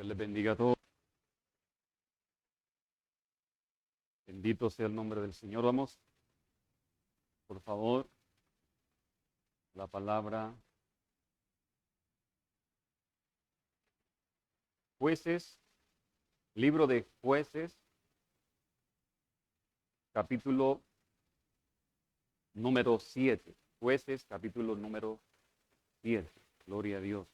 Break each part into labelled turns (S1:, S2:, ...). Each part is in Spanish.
S1: Dios les bendiga a todos. Bendito sea el nombre del Señor. Vamos, por favor, la palabra. Jueces, libro de Jueces, capítulo número 7. Jueces, capítulo número 7. Gloria a Dios.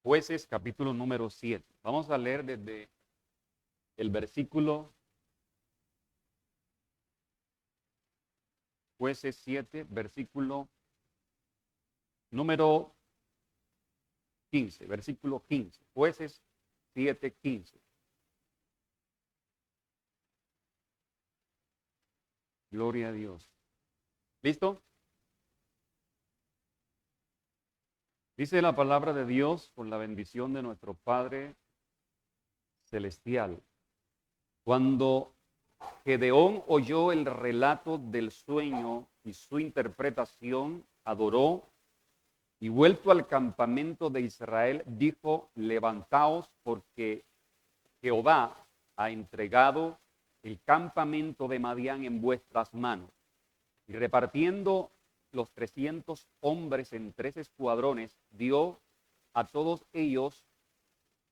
S1: Jueces, capítulo número 7. Vamos a leer desde el versículo Jueces 7, versículo número 15. Versículo 15. Jueces 7, 15. Gloria a Dios. ¿Listo? Dice la palabra de Dios con la bendición de nuestro Padre Celestial. Cuando Gedeón oyó el relato del sueño y su interpretación, adoró y vuelto al campamento de Israel, dijo: levantaos, porque Jehová ha entregado el campamento de Madián en vuestras manos. Y repartiendo los 300 hombres en 3 escuadrones, dio a todos ellos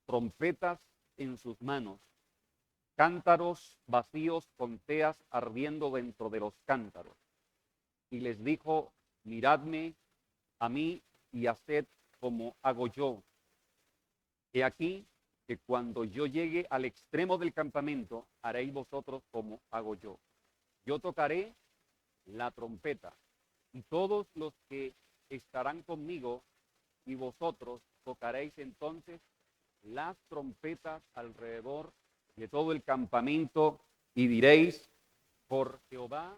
S1: trompetas en sus manos, cántaros vacíos con teas ardiendo dentro de los cántaros. Y les dijo: miradme a mí y haced como hago yo. He aquí que cuando yo llegue al extremo del campamento, haréis vosotros como hago yo. Yo tocaré la trompeta, y todos los que estarán conmigo y vosotros tocaréis entonces las trompetas alrededor de todo el campamento, y diréis: por Jehová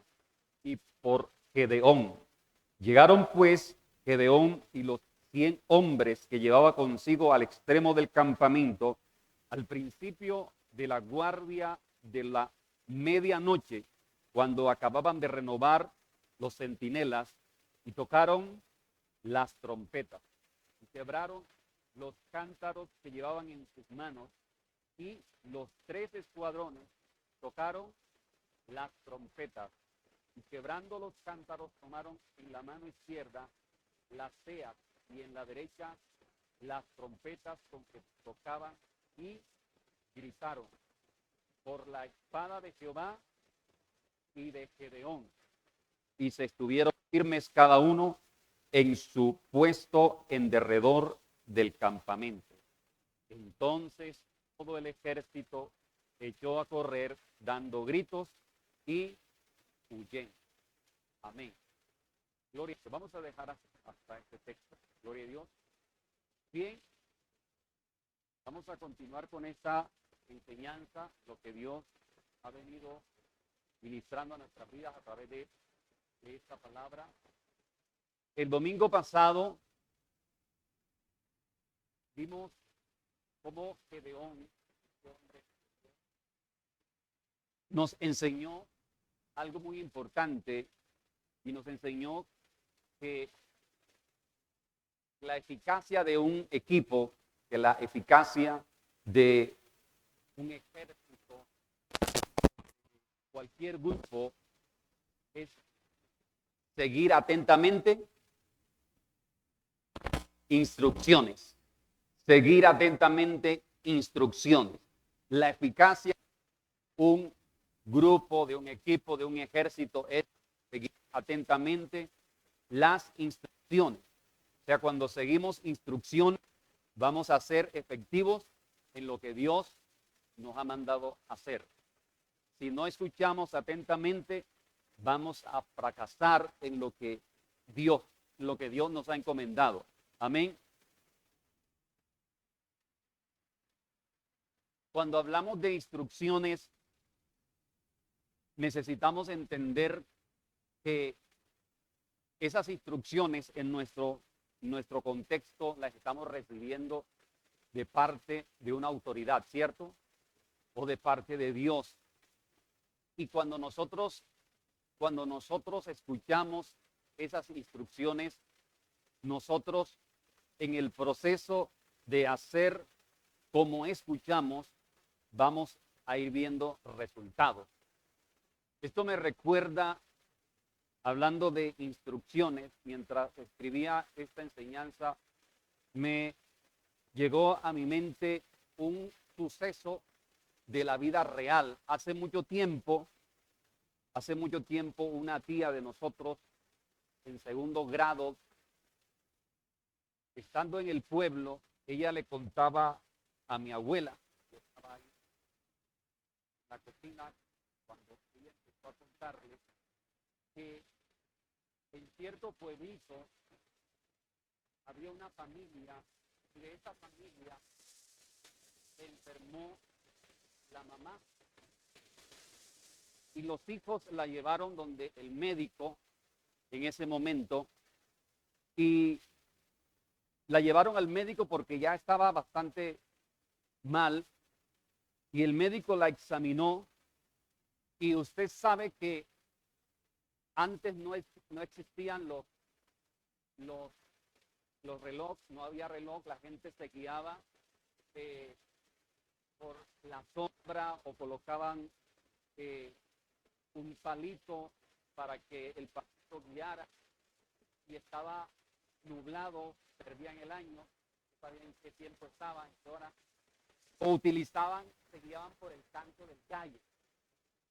S1: y por Gedeón. Llegaron pues Gedeón y los 100 hombres que llevaba consigo al extremo del campamento, al principio de la guardia de la medianoche, cuando acababan de renovar los centinelas, y tocaron las trompetas y quebraron los cántaros que llevaban en sus manos, y los 3 escuadrones tocaron las trompetas, y quebrando los cántaros tomaron en la mano izquierda las teas y en la derecha las trompetas con que tocaban, y gritaron: por la espada de Jehová y de Gedeón. Y se estuvieron firmes cada uno en su puesto en derredor del campamento. Entonces todo el ejército echó a correr dando gritos y huyendo. Amén. Gloria a Dios. Vamos a dejar hasta este texto. Gloria a Dios. Bien. Vamos a continuar con esta enseñanza, lo que Dios ha venido ministrando a nuestras vidas a través de esta palabra. El domingo pasado vimos cómo Gedeón nos enseñó algo muy importante, y nos enseñó que la eficacia de un equipo, que la eficacia de un ejército, cualquier grupo, es seguir atentamente instrucciones. Seguir atentamente instrucciones. La eficacia de un grupo, de un equipo, de un ejército es seguir atentamente las instrucciones. O sea, cuando seguimos instrucciones, vamos a ser efectivos en lo que Dios nos ha mandado hacer. Si no escuchamos atentamente, vamos a fracasar en lo que Dios nos ha encomendado. Amén. Cuando hablamos de instrucciones, necesitamos entender que esas instrucciones en nuestro contexto las estamos recibiendo de parte de una autoridad, ¿cierto? O de parte de Dios. Y cuando nosotros escuchamos esas instrucciones, nosotros en el proceso de hacer como escuchamos, vamos a ir viendo resultados. Esto me recuerda, hablando de instrucciones, mientras escribía esta enseñanza, me llegó a mi mente un suceso de la vida real. Hace mucho tiempo, una tía de nosotros, en segundo grado, estando en el pueblo, ella le contaba a mi abuela, que estaba ahí en la cocina, cuando ella empezó a contarle, que en cierto pueblito había una familia, y de esa familia se enfermó la mamá, y los hijos la llevaron donde el médico en ese momento, y la llevaron al médico porque ya estaba bastante mal, y el médico la examinó, y usted sabe que antes no existían los relojes, no había reloj, la gente se guiaba por la sombra o colocaban un palito para que el palito guiara, y estaba nublado, perdían el año, no sabían en qué tiempo estaba, en qué hora, o se guiaban por el canto del gallo.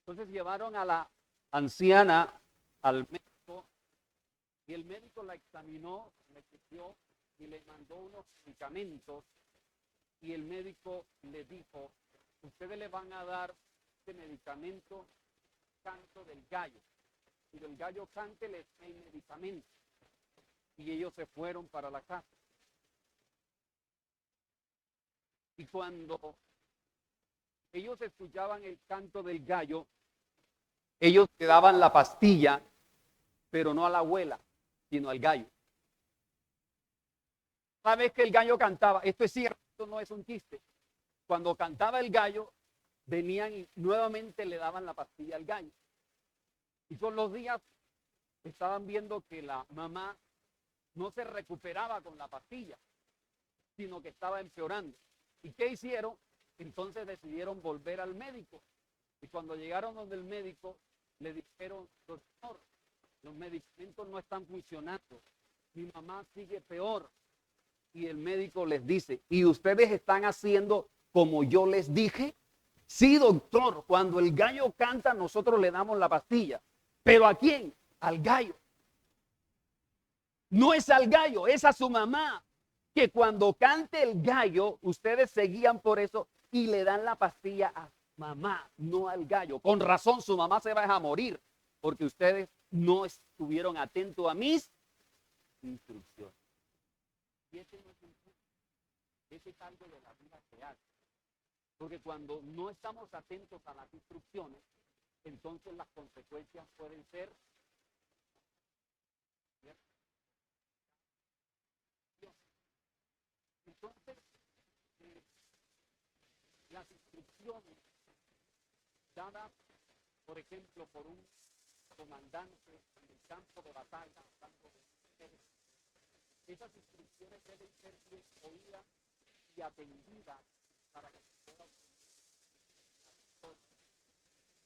S1: Entonces llevaron a la anciana al médico, y el médico la examinó, la chequeó y le mandó unos medicamentos, y el médico le dijo: ustedes le van a dar este medicamento, canto del gallo. Si el gallo cante, les da el medicamento. Y ellos se fueron para la casa. Y cuando ellos escuchaban el canto del gallo, ellos le daban la pastilla, pero no a la abuela, sino al gallo. Cada vez que el gallo cantaba, esto es cierto, esto no es un chiste, cuando cantaba el gallo, venían y nuevamente le daban la pastilla al gallo. Y con los días estaban viendo que la mamá no se recuperaba con la pastilla, sino que estaba empeorando. ¿Y qué hicieron? Entonces decidieron volver al médico. Y cuando llegaron donde el médico, le dijeron: doctor, los medicamentos no están funcionando, mi mamá sigue peor. Y el médico les dice: ¿y ustedes están haciendo como yo les dije? Sí, doctor, cuando el gallo canta, nosotros le damos la pastilla. ¿Pero a quién? Al gallo. No es al gallo, es a su mamá. Que cuando cante el gallo, ustedes se guían por eso y le dan la pastilla a mamá, no al gallo. Con razón, su mamá se va a morir, porque ustedes no estuvieron atentos a mis instrucciones. Y ese no es un punto, ese es algo de la vida real. Porque cuando no estamos atentos a las instrucciones, entonces las consecuencias pueden ser, ¿cierto? Entonces, las instrucciones dadas, por ejemplo, por un comandante en el campo de batalla, esas instrucciones deben ser bien oídas y atendidas para que se pueda.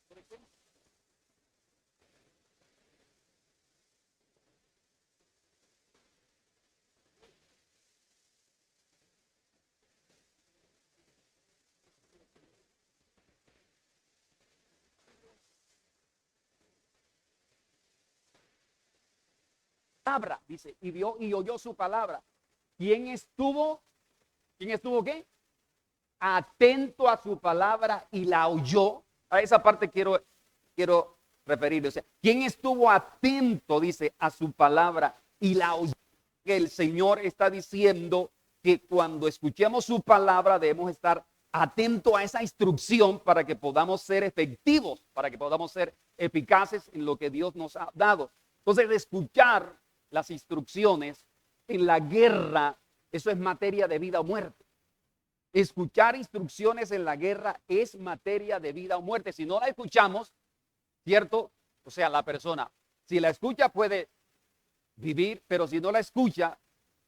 S1: Por ejemplo, palabra, dice, y vio y oyó su palabra. ¿Quién estuvo qué? Atento a su palabra y la oyó. A esa parte quiero referirme. O sea, ¿quién estuvo atento, dice, a su palabra y la oyó? Que el Señor está diciendo que cuando escuchemos su palabra debemos estar atentos a esa instrucción para que podamos ser efectivos, para que podamos ser eficaces en lo que Dios nos ha dado. Entonces, de escuchar las instrucciones en la guerra, eso es materia de vida o muerte. Escuchar instrucciones en la guerra es materia de vida o muerte. Si no la escuchamos, ¿cierto? O sea, la persona, si la escucha puede vivir, pero si no la escucha,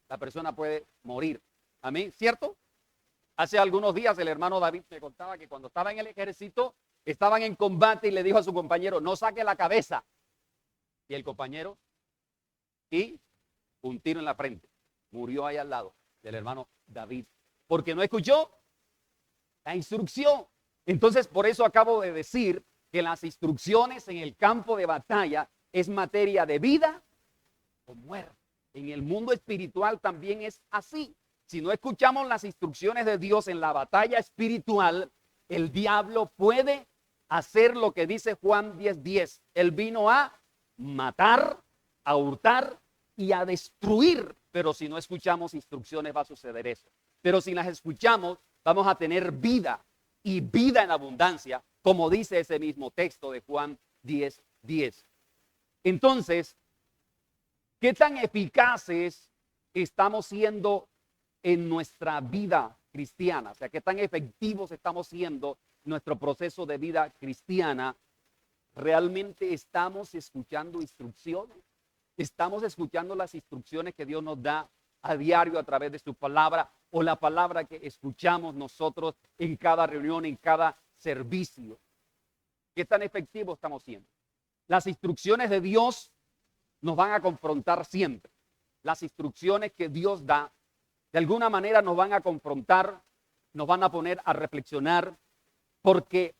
S1: la persona puede morir. Amén, ¿cierto? Hace algunos días el hermano David me contaba que cuando estaba en el ejército, estaban en combate y le dijo a su compañero, no saque la cabeza. Y el compañero, y un tiro en la frente, murió ahí al lado del hermano David, porque no escuchó la instrucción. Entonces, por eso acabo de decir que las instrucciones en el campo de batalla es materia de vida o muerte. En el mundo espiritual también es así. Si no escuchamos las instrucciones de Dios en la batalla espiritual, el diablo puede hacer lo que dice Juan 10:10. Él vino a matar, a hurtar y a destruir. Pero si no escuchamos instrucciones va a suceder eso. Pero si las escuchamos, vamos a tener vida y vida en abundancia, como dice ese mismo texto de Juan 10:10. Entonces, ¿qué tan eficaces estamos siendo en nuestra vida cristiana? O sea, ¿qué tan efectivos estamos siendo en nuestro proceso de vida cristiana? ¿Realmente estamos escuchando instrucciones? ¿Estamos escuchando las instrucciones que Dios nos da a diario a través de su palabra o la palabra que escuchamos nosotros en cada reunión, en cada servicio? ¿Qué tan efectivos estamos siendo? Las instrucciones de Dios nos van a confrontar siempre. Las instrucciones que Dios da, de alguna manera nos van a confrontar, nos van a poner a reflexionar, porque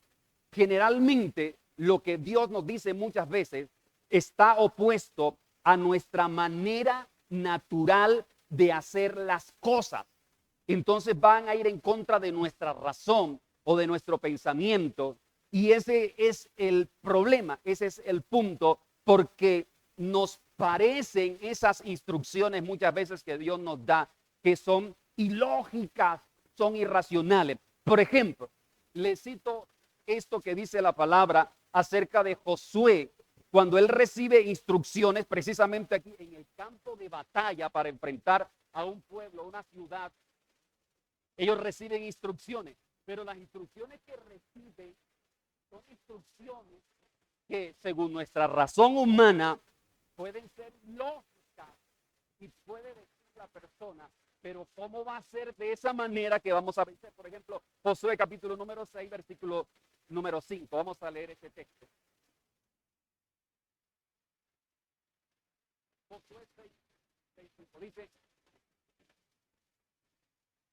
S1: generalmente lo que Dios nos dice muchas veces está opuesto a nuestra manera natural de hacer las cosas. Entonces van a ir en contra de nuestra razón o de nuestro pensamiento. Y ese es el problema, ese es el punto, porque nos parecen esas instrucciones muchas veces que Dios nos da, que son ilógicas, son irracionales. Por ejemplo, le cito esto que dice la palabra acerca de Josué, cuando él recibe instrucciones precisamente aquí en el campo de batalla para enfrentar a un pueblo, a una ciudad. Ellos reciben instrucciones, pero las instrucciones que reciben son instrucciones que según nuestra razón humana pueden ser lógicas y puede decir la persona, pero ¿cómo va a ser de esa manera que vamos a vencer? Por ejemplo, Josué capítulo número 6, versículo número 5. Vamos a leer ese texto. Josué 6, 5 dice,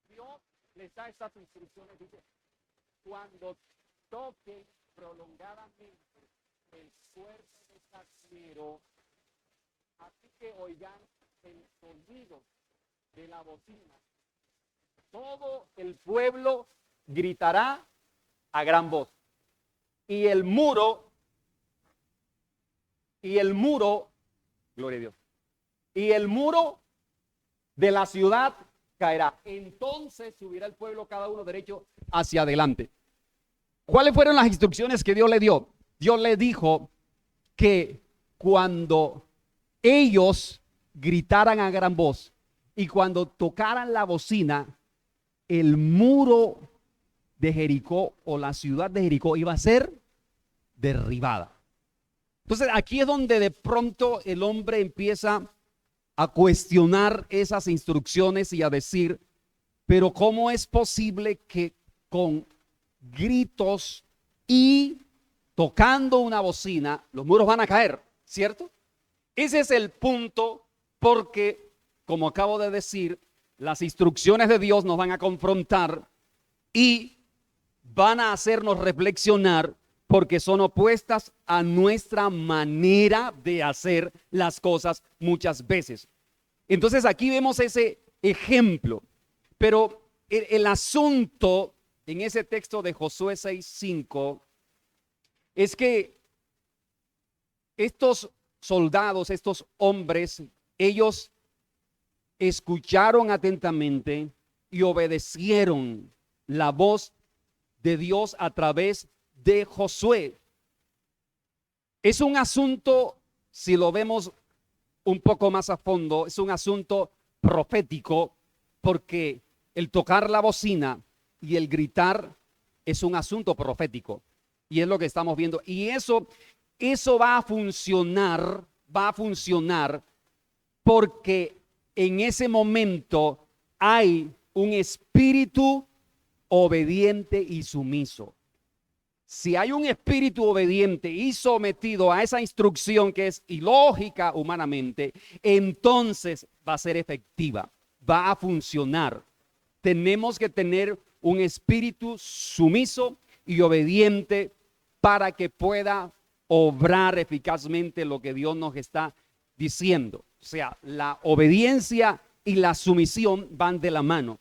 S1: Dios les da estas instrucciones, dice, cuando toquen prolongadamente el cuerno de carnero, así que oigan el sonido de la bocina, todo el pueblo gritará a gran voz, y el muro, gloria a Dios, y el muro de la ciudad caerá. Entonces subirá el pueblo cada uno derecho hacia adelante. ¿Cuáles fueron las instrucciones que Dios le dio? Dios le dijo que cuando ellos gritaran a gran voz y cuando tocaran la bocina, el muro de Jericó o la ciudad de Jericó iba a ser derribada. Entonces aquí es donde de pronto el hombre empieza a cuestionar esas instrucciones y a decir, pero ¿cómo es posible que con gritos y tocando una bocina los muros van a caer? ¿Cierto? Ese es el punto, porque como acabo de decir, las instrucciones de Dios nos van a confrontar y van a hacernos reflexionar, porque son opuestas a nuestra manera de hacer las cosas muchas veces. Entonces aquí vemos ese ejemplo, pero el asunto en ese texto de Josué 6:5 es que estos soldados, estos hombres, ellos escucharon atentamente y obedecieron la voz de Dios a través de Josué. Es un asunto, si lo vemos un poco más a fondo, es un asunto profético, porque el tocar la bocina y el gritar es un asunto profético, y es lo que estamos viendo. Y eso va a funcionar porque en ese momento hay
S2: un espíritu obediente y sumiso. Si hay un espíritu obediente y sometido a esa instrucción que es ilógica humanamente, entonces va a ser efectiva, va a funcionar. Tenemos que tener un espíritu sumiso y obediente para que pueda obrar eficazmente lo que Dios nos está diciendo. O sea, la obediencia y la sumisión van de la mano.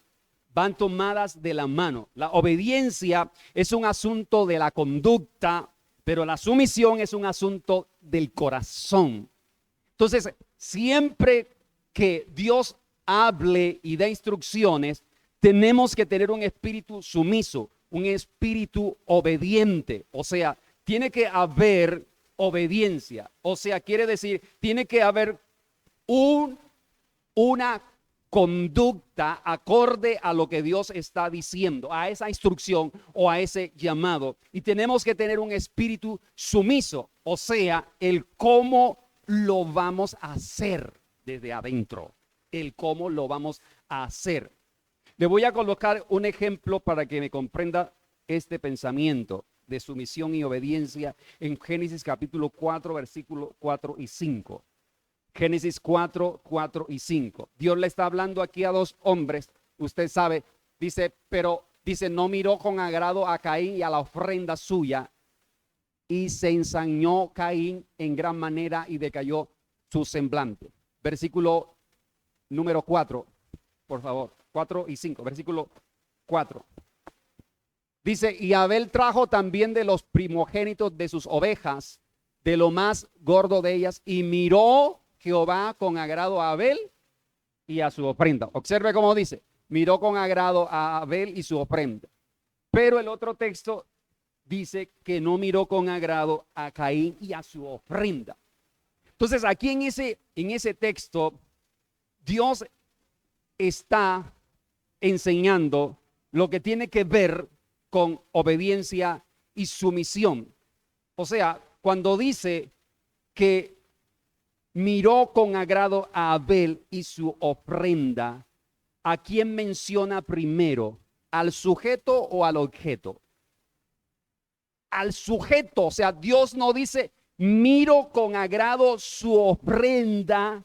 S2: Van tomadas de la mano. La obediencia es un asunto de la conducta, pero la sumisión es un asunto del corazón. Entonces, siempre que Dios hable y dé instrucciones, tenemos que tener un espíritu sumiso, un espíritu obediente. O sea, tiene que haber obediencia. O sea, quiere decir, tiene que haber una conducta acorde a lo que Dios está diciendo, a esa instrucción o a ese llamado. Y tenemos que tener un espíritu sumiso, o sea, el cómo lo vamos a hacer desde adentro, el cómo lo vamos a hacer. Le voy a colocar un ejemplo para que me comprenda este pensamiento de sumisión y obediencia en Génesis capítulo 4, versículo 4 y 5. Génesis 4, 4 y 5. Dios le está hablando aquí a dos hombres. Usted sabe, dice, no miró con agrado a Caín y a la ofrenda suya. Y se ensañó Caín en gran manera y decayó su semblante. Versículo número 4, por favor. 4 y 5. Versículo 4. Dice, y Abel trajo también de los primogénitos de sus ovejas, de lo más gordo de ellas, y miró Jehová con agrado a Abel y a su ofrenda. Observe cómo dice, miró con agrado a Abel y su ofrenda. Pero el otro texto dice que no miró con agrado a Caín y a su ofrenda. Entonces aquí en ese texto, Dios está enseñando lo que tiene que ver con obediencia y sumisión. O sea, cuando dice que miró con agrado a Abel y su ofrenda, ¿a quién menciona primero? ¿Al sujeto o al objeto? Al sujeto. O sea, Dios no dice, miro con agrado su ofrenda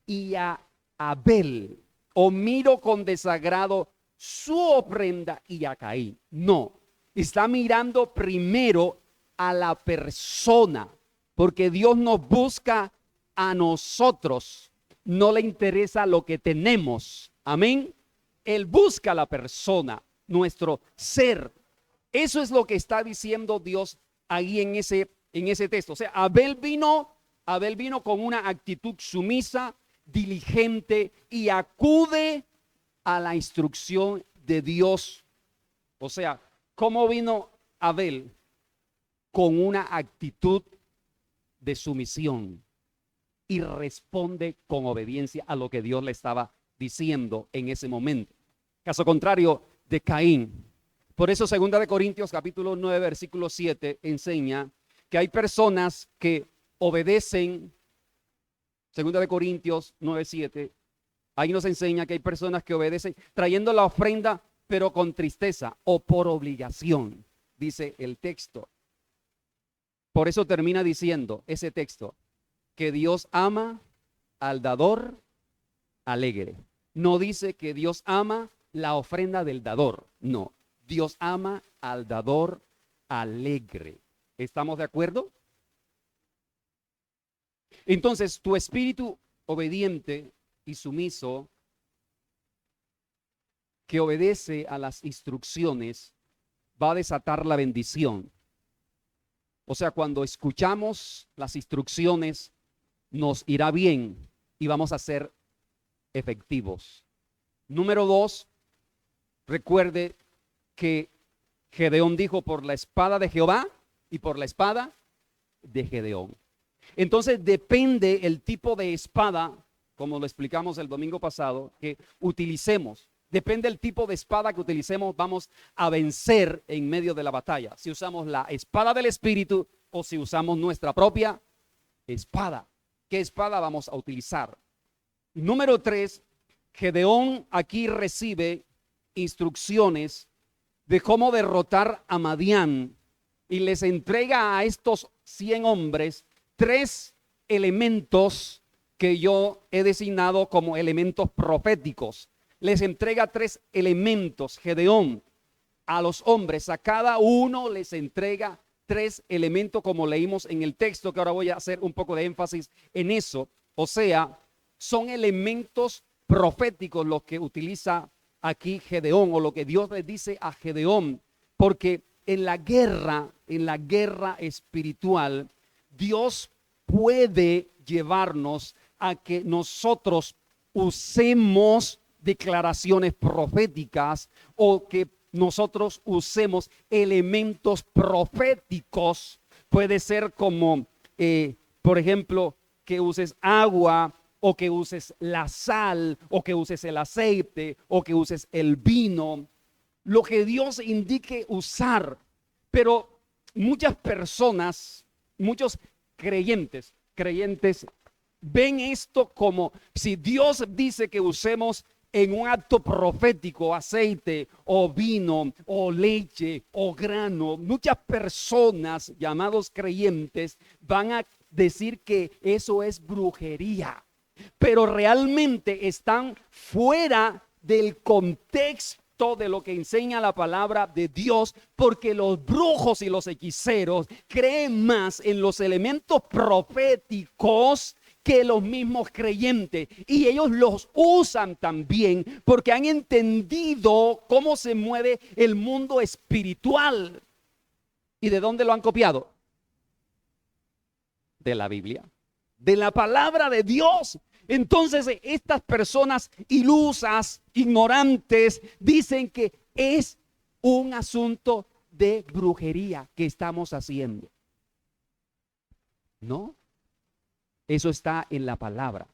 S2: y a Abel, o miro con desagrado su ofrenda y a Caín. No, está mirando primero a la persona, porque Dios nos busca a nosotros, no le interesa lo que tenemos. Amén. Él busca a la persona, nuestro ser. Eso es lo que está diciendo Dios ahí en ese texto. O sea, Abel vino con una actitud sumisa, diligente y acude a la instrucción de Dios. O sea, ¿cómo vino Abel? Con una actitud de sumisión y responde con obediencia a lo que Dios le estaba diciendo en ese momento. Caso contrario de Caín. Por eso 2 de Corintios capítulo 9 versículo 7 enseña que hay personas que obedecen. 2 de Corintios 9, 7. Ahí nos enseña que hay personas que obedecen trayendo la ofrenda, pero con tristeza o por obligación, dice el texto. Por eso termina diciendo ese texto que Dios ama al dador alegre. No dice que Dios ama la ofrenda del dador. No, Dios ama al dador alegre. ¿Estamos de acuerdo? Entonces, tu espíritu obediente y sumiso, que obedece a las instrucciones, va a desatar la bendición. O sea, cuando escuchamos las instrucciones, nos irá bien y vamos a ser efectivos. Número 2, recuerde que Gedeón dijo, por la espada de Jehová y por la espada de Gedeón. Entonces depende el tipo de espada, como lo explicamos el domingo pasado, que utilicemos. Depende del tipo de espada que utilicemos, vamos a vencer en medio de la batalla. Si usamos la espada del Espíritu o si usamos nuestra propia espada. ¿Qué espada vamos a utilizar? Número 3, Gedeón aquí recibe instrucciones de cómo derrotar a Madián y les entrega a estos 100 hombres 3 elementos que yo he designado como elementos proféticos. Les entrega 3 elementos, Gedeón, a los hombres. A cada uno les entrega 3 elementos, como leímos en el texto, que ahora voy a hacer un poco de énfasis en eso. O sea, son elementos proféticos los que utiliza aquí Gedeón, o lo que Dios le dice a Gedeón, porque en la guerra espiritual, Dios puede llevarnos a que nosotros usemos declaraciones proféticas o que nosotros usemos elementos proféticos. Puede ser como, por ejemplo, que uses agua, o que uses la sal, o que uses el aceite, o que uses el vino, lo que Dios indique usar. Pero muchas personas, muchos creyentes, ven esto como si Dios dice que usemos en un acto profético aceite o vino o leche o grano. Muchas personas llamados creyentes van a decir que eso es brujería, pero realmente están fuera del contexto de lo que enseña la palabra de Dios, porque los brujos y los hechiceros creen más en los elementos proféticos que los mismos creyentes, y ellos los usan también porque han entendido cómo se mueve el mundo espiritual. ¿Y de dónde lo han copiado? De la Biblia, de la palabra de Dios. Entonces estas personas ilusas, ignorantes, dicen que es un asunto de brujería que estamos haciendo. No, eso está en la palabra,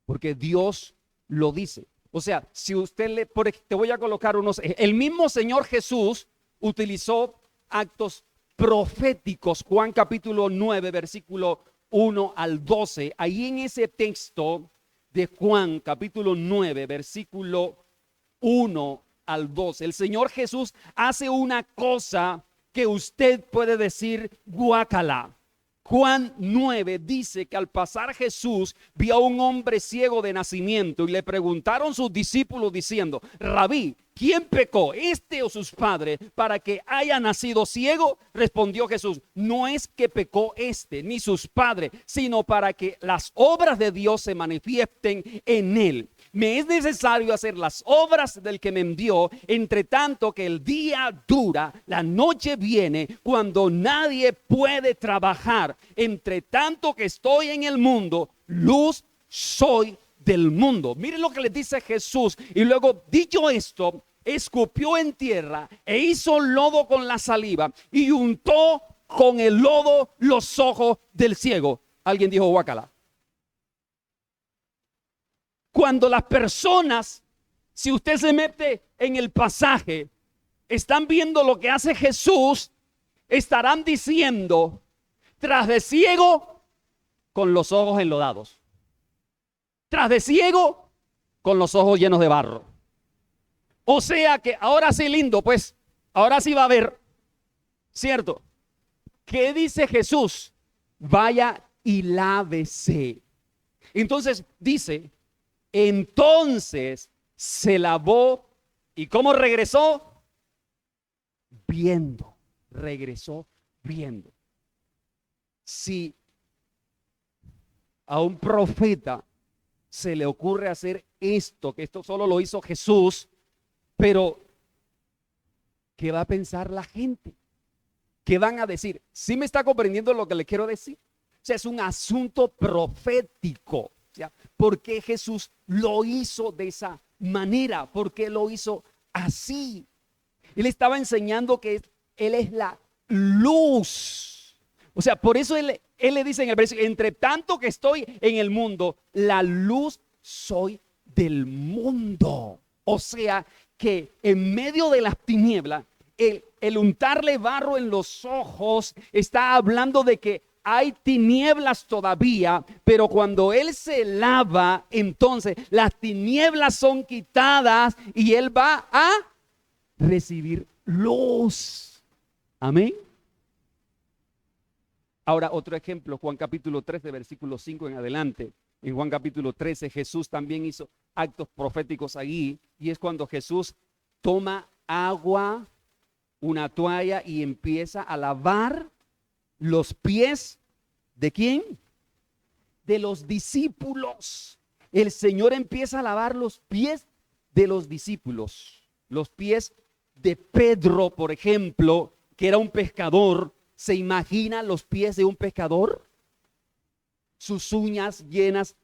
S2: porque Dios lo dice. O sea, si usted te voy a colocar el mismo Señor Jesús utilizó actos proféticos. Juan capítulo 9, versículo 1 al 12, ahí en ese texto de Juan capítulo 9, versículo 1 al 12, el Señor Jesús hace una cosa que usted puede decir guácala. Juan 9 dice que al pasar Jesús vio a un hombre ciego de nacimiento y le preguntaron sus discípulos diciendo: Rabí, ¿quién pecó, este o sus padres, para que haya nacido ciego? Respondió Jesús: no es que pecó este ni sus padres, sino para que las obras de Dios se manifiesten en él. Me es necesario hacer las obras del que me envió, entre tanto que el día dura, la noche viene, cuando nadie puede trabajar. Entre tanto que estoy en el mundo, luz soy del mundo. Miren lo que le dice Jesús. Y luego, dicho esto, escupió en tierra e hizo lodo con la saliva y untó con el lodo los ojos del ciego. Alguien dijo guácala. Cuando las personas, si usted se mete en el pasaje, están viendo lo que hace Jesús, estarán diciendo: tras de ciego, con los ojos enlodados. Tras de ciego, con los ojos llenos de barro. O sea que ahora sí lindo, pues, ahora sí va a ver, ¿cierto? ¿Qué dice Jesús? Vaya y lávese. Entonces dice, entonces se lavó. ¿Y cómo regresó? Viendo. Regresó viendo. Si a un profeta se le ocurre hacer esto, que esto solo lo hizo Jesús, pero ¿qué va a pensar la gente? ¿Qué van a decir? ¿Sí me está comprendiendo lo que le quiero decir? O sea, es un asunto profético. O sea, ¿por qué Jesús lo hizo de esa manera? ¿Por qué lo hizo así? Él estaba enseñando que Él es la luz. O sea, por eso él le dice en el versículo: entre tanto que estoy en el mundo, la luz soy del mundo. O sea, que en medio de las tinieblas, el untarle barro en los ojos está hablando de que hay tinieblas todavía, pero cuando Él se lava, entonces las tinieblas son quitadas y Él va a recibir luz. Amén. Ahora otro ejemplo, Juan capítulo 13, versículo 5 en adelante. En Juan capítulo 13 Jesús también hizo actos proféticos allí, y es cuando Jesús toma agua, una toalla, y empieza a lavar los pies ¿de quién? De los discípulos. El Señor empieza a lavar los pies de los discípulos. Los pies de Pedro, por ejemplo, que era un pescador. ¿Se imagina los pies de un pescador? Sus uñas llenas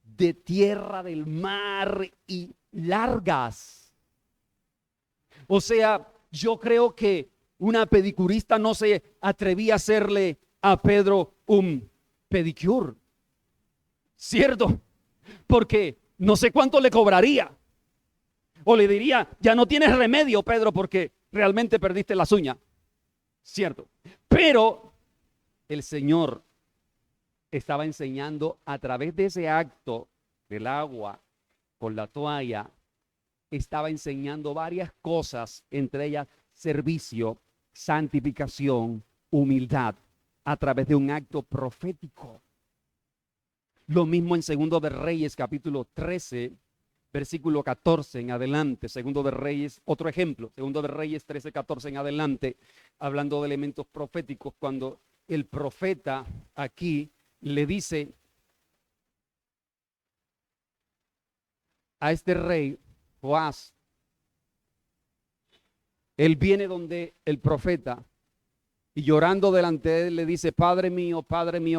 S2: de tierra del mar y largas. O sea, yo creo que una pedicurista no se atrevía a hacerle a Pedro un pedicure, ¿cierto? Porque no sé cuánto le cobraría. O le diría, ya no tienes remedio, Pedro, porque realmente perdiste las uñas, ¿cierto? Pero el Señor estaba enseñando a través de ese acto del agua con la toalla, estaba enseñando varias cosas, entre ellas servicio, santificación, humildad, a través de un acto profético. Lo mismo en Segundo de Reyes, capítulo 13, versículo 14 en adelante. Segundo de Reyes, otro ejemplo, Segundo de Reyes 13, 14 en adelante, hablando de elementos proféticos, cuando el profeta aquí le dice a este rey Joás, él viene donde el profeta y llorando delante de él le dice, Padre mío,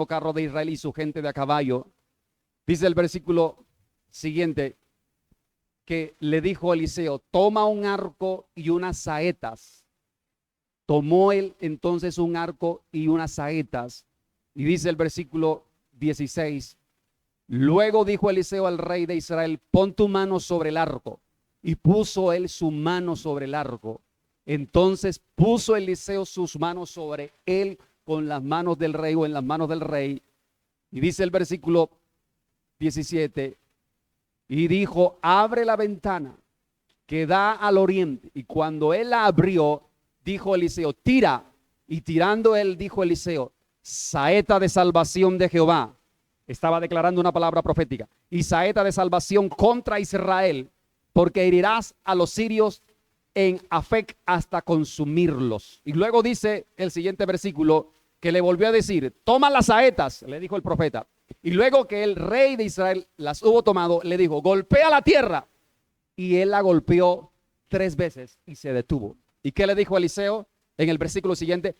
S2: carro de Israel y su gente de a caballo. Dice el versículo siguiente que le dijo a Eliseo, toma un arco y unas saetas. Tomó él entonces un arco y unas saetas. Y dice el versículo 16, luego dijo Eliseo al rey de Israel, pon tu mano sobre el arco. Y puso él su mano sobre el arco. Entonces puso Eliseo sus manos sobre él con las manos del rey o en las manos del rey. Y dice el versículo 17, y dijo, abre la ventana que da al oriente. Y cuando él la abrió, dijo Eliseo, tira. Y tirando él, dijo Eliseo, saeta de salvación de Jehová. Estaba declarando una palabra profética. Y saeta de salvación contra Israel, porque herirás a los sirios en Afec hasta consumirlos. Y luego dice el siguiente versículo que le volvió a decir, toma las saetas, le dijo el profeta. Y luego que el rey de Israel las hubo tomado, le dijo, golpea la tierra. Y él la golpeó 3 veces y se detuvo. ¿Y qué le dijo Eliseo en el versículo siguiente?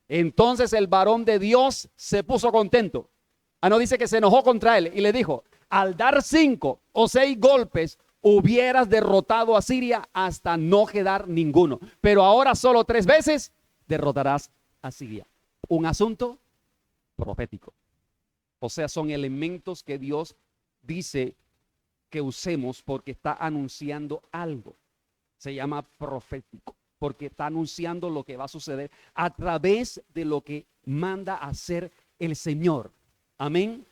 S2: Entonces el varón de Dios se puso contento. No dice que se enojó contra él y le dijo, al dar 5 o 6 golpes, hubieras derrotado a Siria hasta no quedar ninguno. Pero ahora solo 3 veces derrotarás a Siria. Un asunto profético. O sea, son elementos que Dios dice que usemos porque está anunciando algo. Se llama profético, porque está anunciando lo que va a suceder a través de lo que manda hacer el Señor. Amén.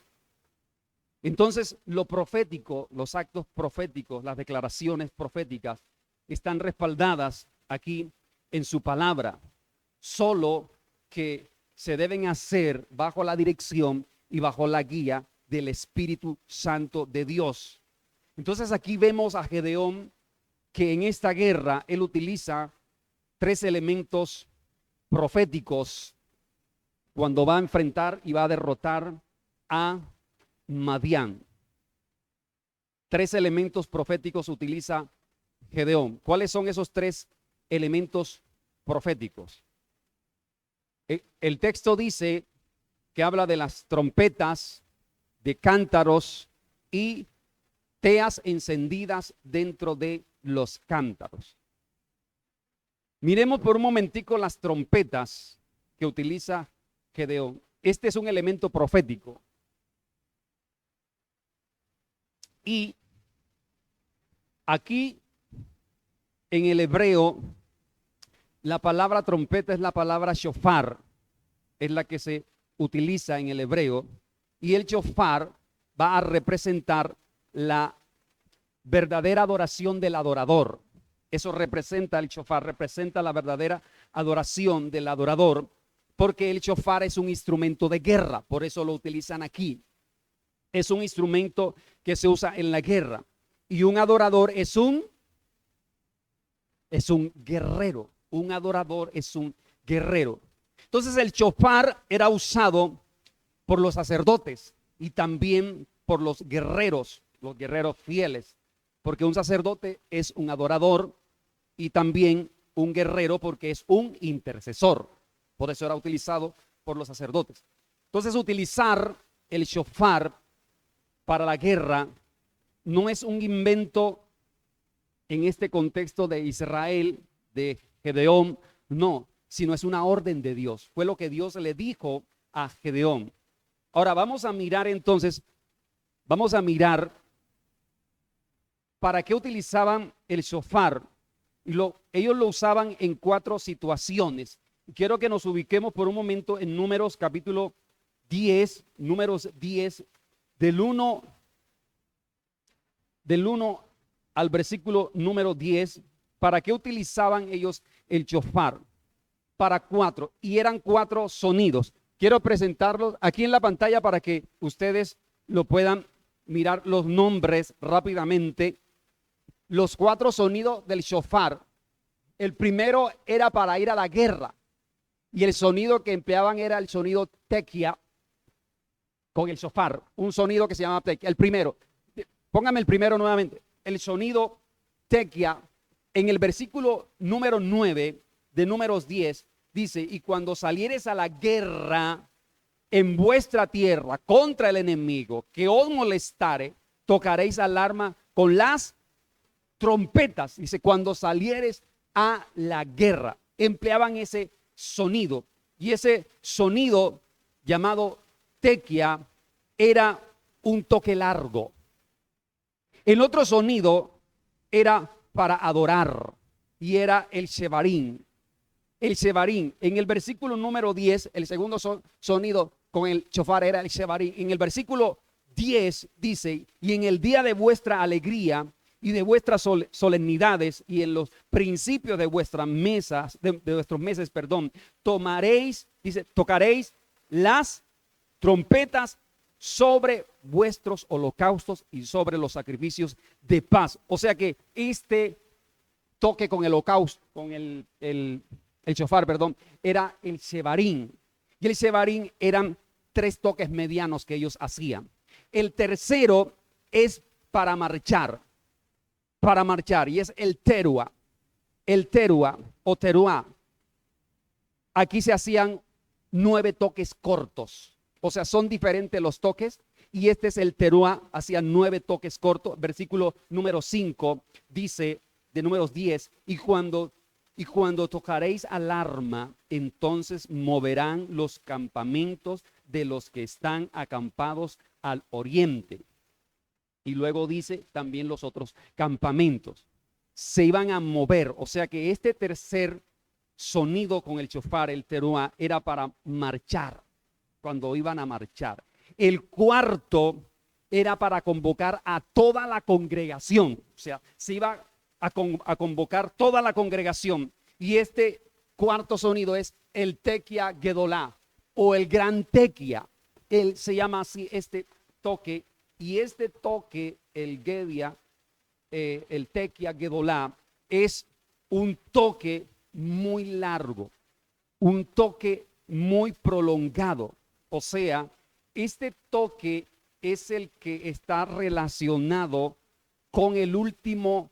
S2: Entonces, lo profético, los actos proféticos, las declaraciones proféticas están respaldadas aquí en su palabra, solo que se deben hacer bajo la dirección y bajo la guía del Espíritu Santo de Dios. Entonces aquí vemos a Gedeón que en esta guerra él utiliza 3 elementos proféticos cuando va a enfrentar y va a derrotar a Madián. 3 elementos proféticos utiliza Gedeón. ¿Cuáles son esos 3 elementos proféticos? El texto dice que habla de las trompetas, de cántaros y teas encendidas dentro de los cántaros. Miremos por un momentico las trompetas que utiliza Gedeón. Este es un elemento profético. Y aquí en el hebreo, la palabra trompeta es la palabra shofar, es la que se utiliza en el hebreo, y el shofar va a representar la verdadera adoración del adorador. Eso representa, el shofar representa la verdadera adoración del adorador, porque el shofar es un instrumento de guerra, por eso lo utilizan aquí. Es un instrumento que se usa en la guerra. Y un adorador es un guerrero. Un adorador es un guerrero. Entonces el shofar era usado por los sacerdotes y también por los guerreros fieles, porque un sacerdote es un adorador y también un guerrero porque es un intercesor. Por eso era utilizado por los sacerdotes. Entonces utilizar el shofar para la guerra no es un invento en este contexto de Israel, de Gedeón, no, sino es una orden de Dios. Fue lo que Dios le dijo a Gedeón. Ahora vamos a mirar entonces, para qué utilizaban el shofar. Ellos lo usaban en 4 situaciones. Quiero que nos ubiquemos por un momento en Números capítulo 10, Números 10, del 1 al versículo número 10. ¿Para qué utilizaban ellos el shofar? Para 4, y eran 4 sonidos. Quiero presentarlos aquí en la pantalla para que ustedes lo puedan mirar los nombres rápidamente. Los 4 sonidos del shofar. El primero era para ir a la guerra y el sonido que empleaban era el sonido tequia con el shofar, un sonido que se llama tequia. El primero, póngame el primero nuevamente, el sonido tequia. En el versículo número 9 de Números 10 dice: y cuando salieres a la guerra en vuestra tierra contra el enemigo que os molestare, tocaréis alarma con las trompetas. Dice, cuando salieres a la guerra, empleaban ese sonido, y ese sonido llamado tequia era un toque largo. El otro sonido era para adorar y era el shevarín. El shevarín, en el versículo número 10, el segundo sonido con el shofar era el shevarín. En el versículo 10 dice: y en el día de vuestra alegría y de vuestras solemnidades y en los principios de vuestras mesas, de vuestros meses, tomaréis, dice, tocaréis las trompetas sobre vuestros holocaustos y sobre los sacrificios de paz. O sea que este toque con el holocausto, con el shofar, era el shevarín. Y el shevarín eran 3 toques medianos que ellos hacían. El tercero es para marchar, y es el teruah o teruah. Aquí se hacían 9 toques cortos, o sea, son diferentes los toques, y este es el teruah, hacía 9 toques cortos. Versículo número 5 dice, de Números 10, y cuando tocaréis alarma, entonces moverán los campamentos de los que están acampados al oriente. Y luego dice también los otros campamentos se iban a mover. O sea que este tercer sonido con el shofar, el teruah, era para marchar, cuando iban a marchar. El cuarto era para convocar a toda la congregación. O sea, se iba a convocar toda la congregación. Y este cuarto sonido es el tequia gedolá o el gran tequia. Él se llama así este toque. Y este toque, el gedia, el tequia gedolá, es un toque muy largo, un toque muy prolongado. O sea, este toque es el que está relacionado con el último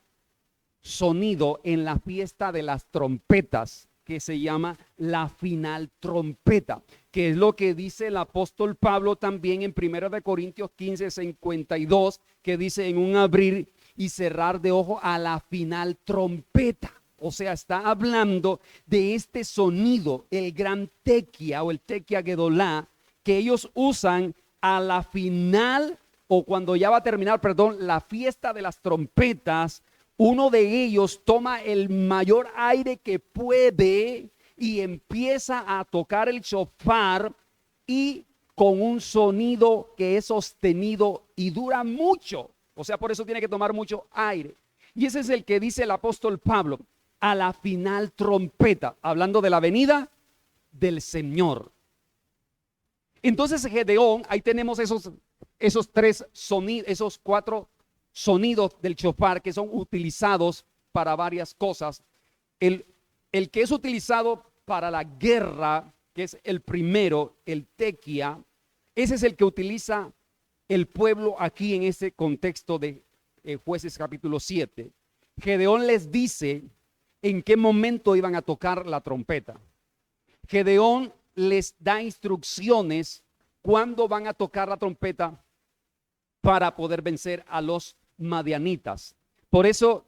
S2: sonido en la fiesta de las trompetas, que se llama la final trompeta, que es lo que dice el apóstol Pablo también en 1 Corintios 15:52, que dice: en un abrir y cerrar de ojo a la final trompeta. O sea, está hablando de este sonido, el gran tequia o el tequia gedolá, que ellos usan a la final, o cuando ya va a terminar, la fiesta de las trompetas. Uno de ellos toma el mayor aire que puede y empieza a tocar el shofar, y con un sonido que es sostenido y dura mucho. O sea, por eso tiene que tomar mucho aire. Y ese es el que dice el apóstol Pablo, a la final trompeta, hablando de la venida del Señor. Entonces Gedeón, ahí tenemos esos tres sonidos, esos cuatro sonidos del shofar que son utilizados para varias cosas. El que es utilizado para la guerra, que es el primero, el tequia, ese es el que utiliza el pueblo aquí en ese contexto de Jueces capítulo 7. Gedeón les dice en qué momento iban a tocar la trompeta. Gedeón les da instrucciones cuándo van a tocar la trompeta para poder vencer a los madianitas. Por eso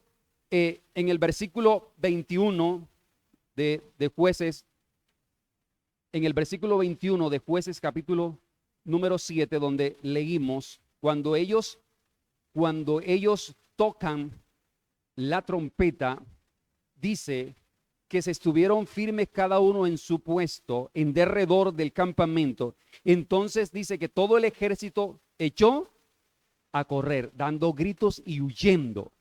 S2: en el versículo 21 de Jueces, en el versículo 21 de Jueces capítulo número 7, donde leímos, cuando ellos tocan la trompeta, dice que se estuvieron firmes cada uno en su puesto en derredor del campamento. Entonces dice que todo el ejército echó a correr, dando gritos y huyendo.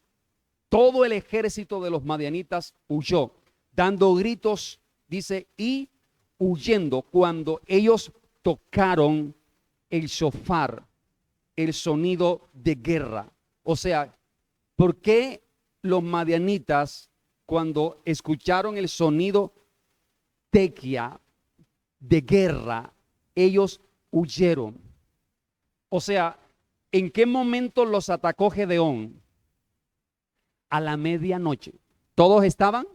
S2: Todo el ejército de los madianitas huyó, dando gritos, dice, y huyendo cuando ellos tocaron el shofar, el sonido de guerra. O sea, ¿por qué los madianitas, cuando escucharon el sonido tequia de guerra, ellos huyeron? O sea, ¿en qué momento los atacó Gedeón? A la medianoche. Todos estaban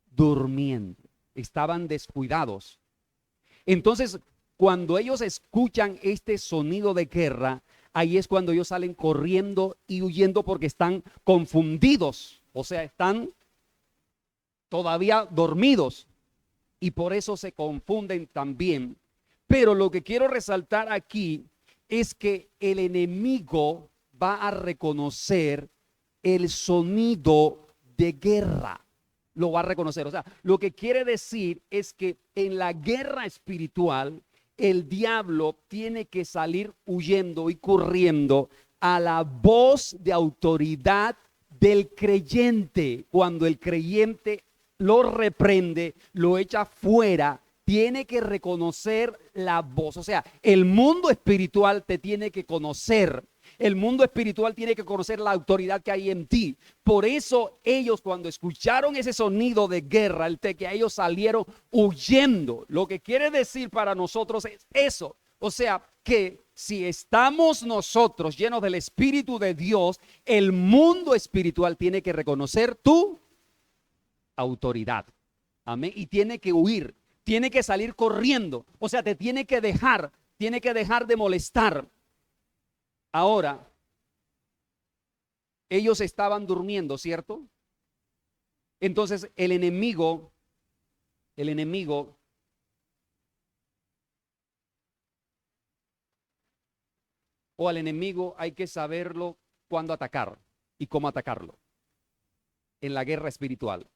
S2: durmiendo, estaban descuidados. Entonces, cuando ellos escuchan este sonido de guerra, ahí es cuando ellos salen corriendo y huyendo porque están confundidos. O sea, están todavía dormidos y por eso se confunden también. Pero lo que quiero resaltar aquí es que el enemigo va a reconocer el sonido de guerra. Lo va a reconocer. O sea, lo que quiere decir es que en la guerra espiritual, el diablo tiene que salir huyendo y corriendo a la voz de autoridad del creyente. Cuando el creyente lo reprende, lo echa fuera, tiene que reconocer la voz. O sea, el mundo espiritual te tiene que conocer. El mundo espiritual tiene que conocer la autoridad que hay en ti. Por eso ellos, cuando escucharon ese sonido de guerra, que ellos salieron huyendo. Lo que quiere decir para nosotros es eso. O sea, que si estamos nosotros llenos del Espíritu de Dios, el mundo espiritual tiene que reconocer tu autoridad. Amén. Y tiene que huir, tiene que salir corriendo. O sea, te tiene que dejar de molestar. Ahora, ellos estaban durmiendo, ¿cierto? Entonces el enemigo o al enemigo hay que saberlo cuándo atacar y cómo atacarlo. En la guerra espiritual,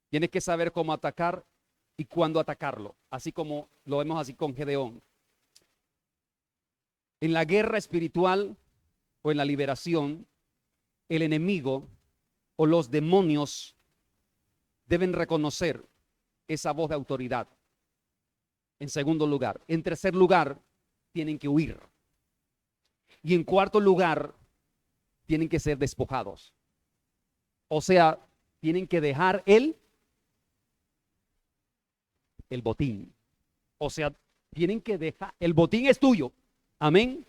S2: tienes que saber cómo atacar y cuándo atacarlo, así como lo vemos así con Gedeón. En la guerra espiritual o en la liberación, el enemigo o los demonios deben reconocer esa voz de autoridad. En segundo lugar. En tercer lugar, tienen que huir. Y en cuarto lugar, tienen que ser despojados. O sea, tienen que dejar el botín. O sea, tienen que dejar, el botín es tuyo. Amén.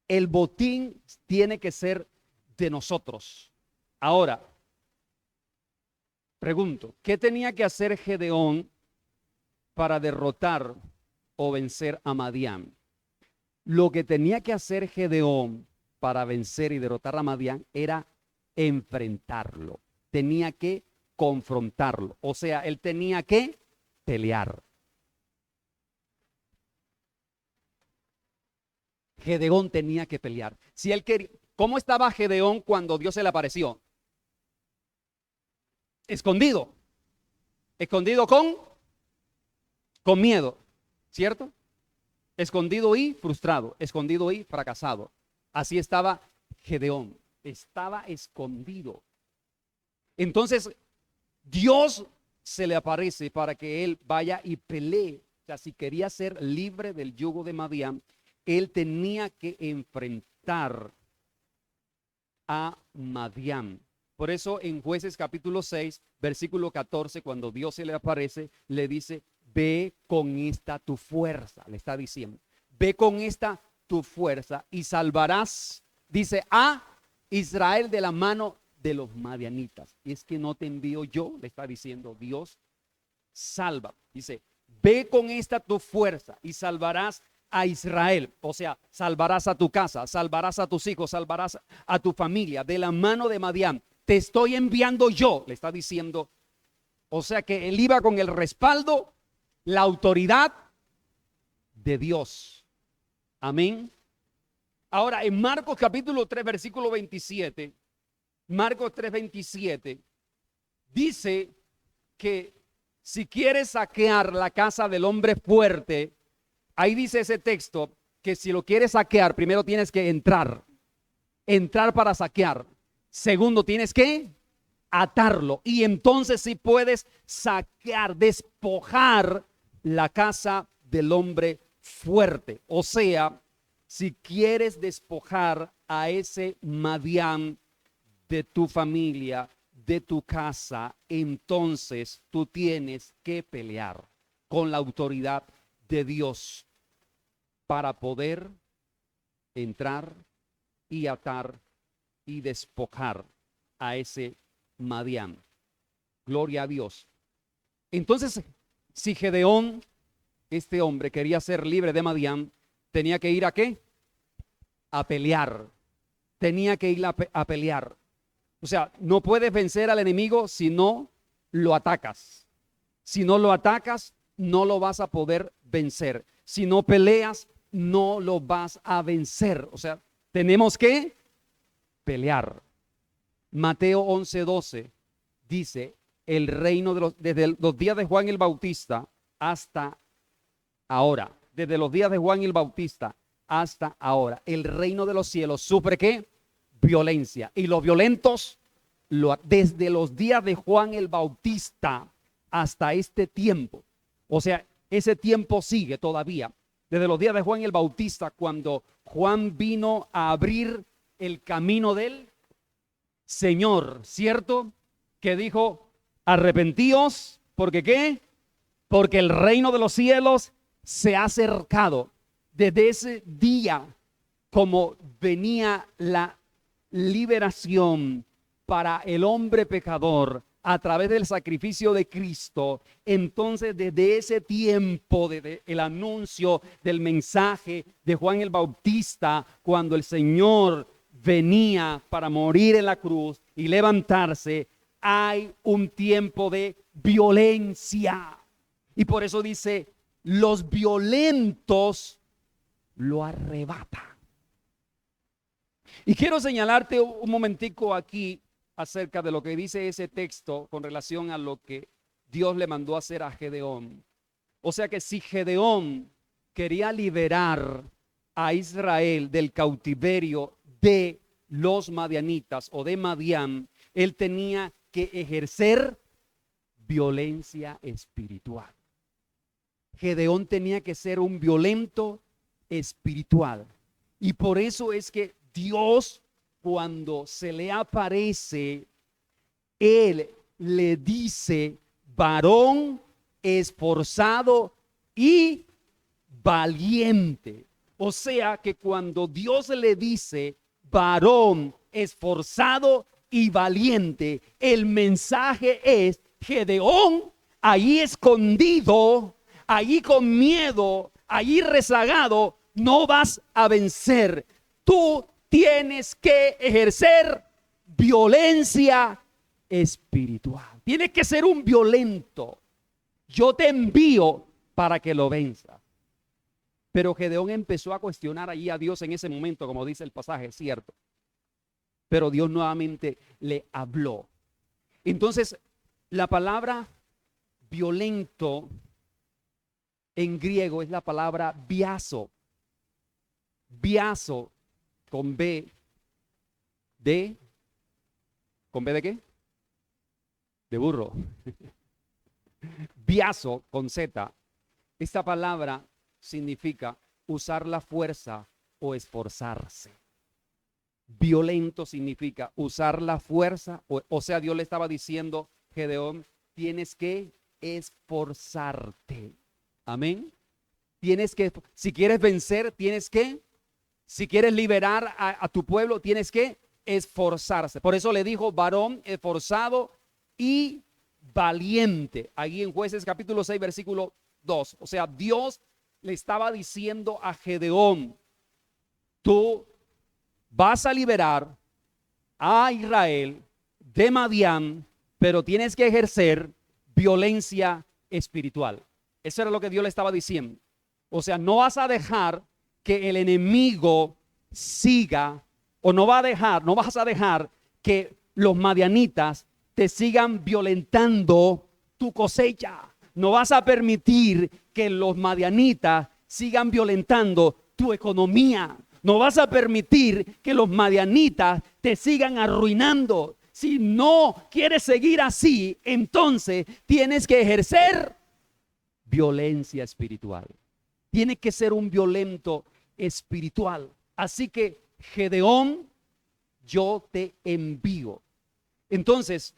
S2: El botín tiene que ser de nosotros. Ahora, pregunto, ¿qué tenía que hacer Gedeón para derrotar o vencer a Madián? Lo que tenía que hacer Gedeón para vencer y derrotar a Madián era enfrentarlo. Tenía que confrontarlo. O sea, él tenía que pelear. Gedeón tenía que pelear. Si él quería, ¿cómo estaba Gedeón cuando Dios se le apareció? Escondido. Escondido con miedo, ¿cierto? Escondido y frustrado, escondido y fracasado. Así estaba Gedeón. estaba escondido. Entonces, Dios se le aparece para que él vaya y pelee. O sea, si quería ser libre del yugo de Madián, él tenía que enfrentar a Madián. Por eso en Jueces capítulo 6, versículo 14, cuando Dios se le aparece, le dice, ve con esta tu fuerza, le está diciendo, ve con esta tu fuerza y salvarás, dice, a Israel de la mano de los madianitas. Y es que no te envío yo, le está diciendo Dios, salva. Dice, ve con esta tu fuerza y salvarás a Israel. O sea, salvarás a tu casa, salvarás a tus hijos, salvarás a tu familia de la mano de Madián. Te estoy enviando yo, le está diciendo. O sea que él iba con el respaldo, la autoridad de Dios. Amén. Ahora, en Marcos capítulo 3, versículo 27, Marcos 3, 27, dice que si quieres saquear la casa del hombre fuerte, ahí dice ese texto que si lo quieres saquear, primero tienes que entrar para saquear. Segundo, tienes que atarlo. Y entonces sí puedes saquear, despojar la casa del hombre fuerte. O sea, si quieres despojar a ese Madián de tu familia, de tu casa, entonces tú tienes que pelear con la autoridad de Dios para poder entrar y atar y despojar a ese Madián. Gloria a Dios. Entonces, si Gedeón, este hombre, quería ser libre de Madián, tenía que ir ¿a qué? A pelear. Tenía que ir a pelear. O sea, no puedes vencer al enemigo si no lo atacas. Si no lo atacas, no lo vas a poder vencer. Si no peleas, no lo vas a vencer. O sea, tenemos que pelear. Mateo 11:12 dice, el reino desde los días de Juan el Bautista hasta ahora, desde los días de Juan el Bautista hasta ahora, el reino de los cielos sufre ¿qué? Violencia. Y los violentos, desde los días de Juan el Bautista hasta este tiempo, o sea, ese tiempo sigue todavía. Desde los días de Juan el Bautista, cuando Juan vino a abrir el camino del Señor, ¿cierto? Que dijo, arrepentíos, ¿porque qué? Porque el reino de los cielos se ha acercado. Desde ese día, como venía la liberación para el hombre pecador a través del sacrificio de Cristo, entonces desde ese tiempo, desde el anuncio del mensaje de Juan el Bautista, cuando el Señor venía para morir en la cruz y levantarse, hay un tiempo de violencia. Y por eso dice, los violentos lo arrebatan. Y quiero señalarte un momentico aquí acerca de lo que dice ese texto con relación a lo que Dios le mandó a hacer a Gedeón. O sea que si Gedeón quería liberar a Israel del cautiverio de los madianitas o de Madián, él tenía que ejercer violencia espiritual. Gedeón tenía que ser un violento espiritual. Y por eso es que Dios, cuando se le aparece, él le dice, varón esforzado y valiente. O sea que cuando Dios le dice, varón esforzado y valiente, el mensaje es, Gedeón, ahí escondido, allí con miedo, allí rezagado, no vas a vencer. Tú tienes que ejercer violencia espiritual. Tienes que ser un violento. Yo te envío para que lo venza. Pero Gedeón empezó a cuestionar allí a Dios en ese momento, como dice el pasaje, es cierto. Pero Dios nuevamente le habló. Entonces, la palabra violento en griego es la palabra biazo. Biazo con B ¿con B de qué? De burro. Biazo, con Z. Esta palabra significa usar la fuerza o esforzarse. Violento significa usar la fuerza, o sea, Dios le estaba diciendo, Gedeón, tienes que esforzarte. Amén. Tienes que, si quieres vencer, si quieres liberar a tu pueblo, tienes que esforzarse. Por eso le dijo varón esforzado y valiente. Ahí en Jueces capítulo 6, versículo 2. O sea, Dios le estaba diciendo a Gedeón, tú vas a liberar a Israel de Madián, pero tienes que ejercer violencia espiritual. Eso era lo que Dios le estaba diciendo. O sea, no vas a dejar que el enemigo siga, o no vas a dejar que los madianitas te sigan violentando tu cosecha. No vas a permitir que los madianitas sigan violentando tu economía. No vas a permitir que los madianitas te sigan arruinando. Si no quieres seguir así, entonces tienes que ejercer violencia espiritual. Tiene que ser un violento espiritual. Así que, Gedeón, yo te envío. Entonces,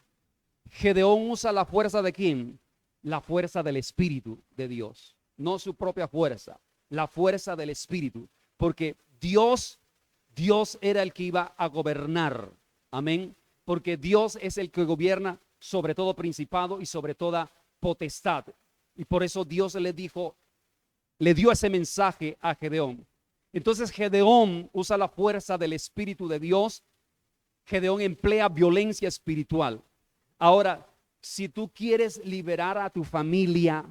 S2: Gedeón usa la fuerza ¿de quién? La fuerza del Espíritu de Dios. No su propia fuerza, la fuerza del Espíritu. Porque Dios era el que iba a gobernar. Amén. Porque Dios es el que gobierna sobre todo principado y sobre toda potestad. Y por eso Dios le dio ese mensaje a Gedeón. Entonces Gedeón usa la fuerza del Espíritu de Dios. Gedeón emplea violencia espiritual. Ahora, si tú quieres liberar a tu familia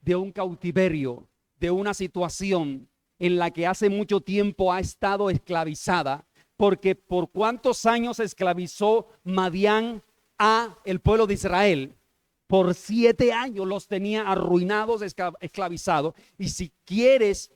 S2: de un cautiverio, de una situación en la que hace mucho tiempo ha estado esclavizada, porque por cuántos años esclavizó Madián a el pueblo de Israel, por 7 años los tenía arruinados, esclavizados. Y si quieres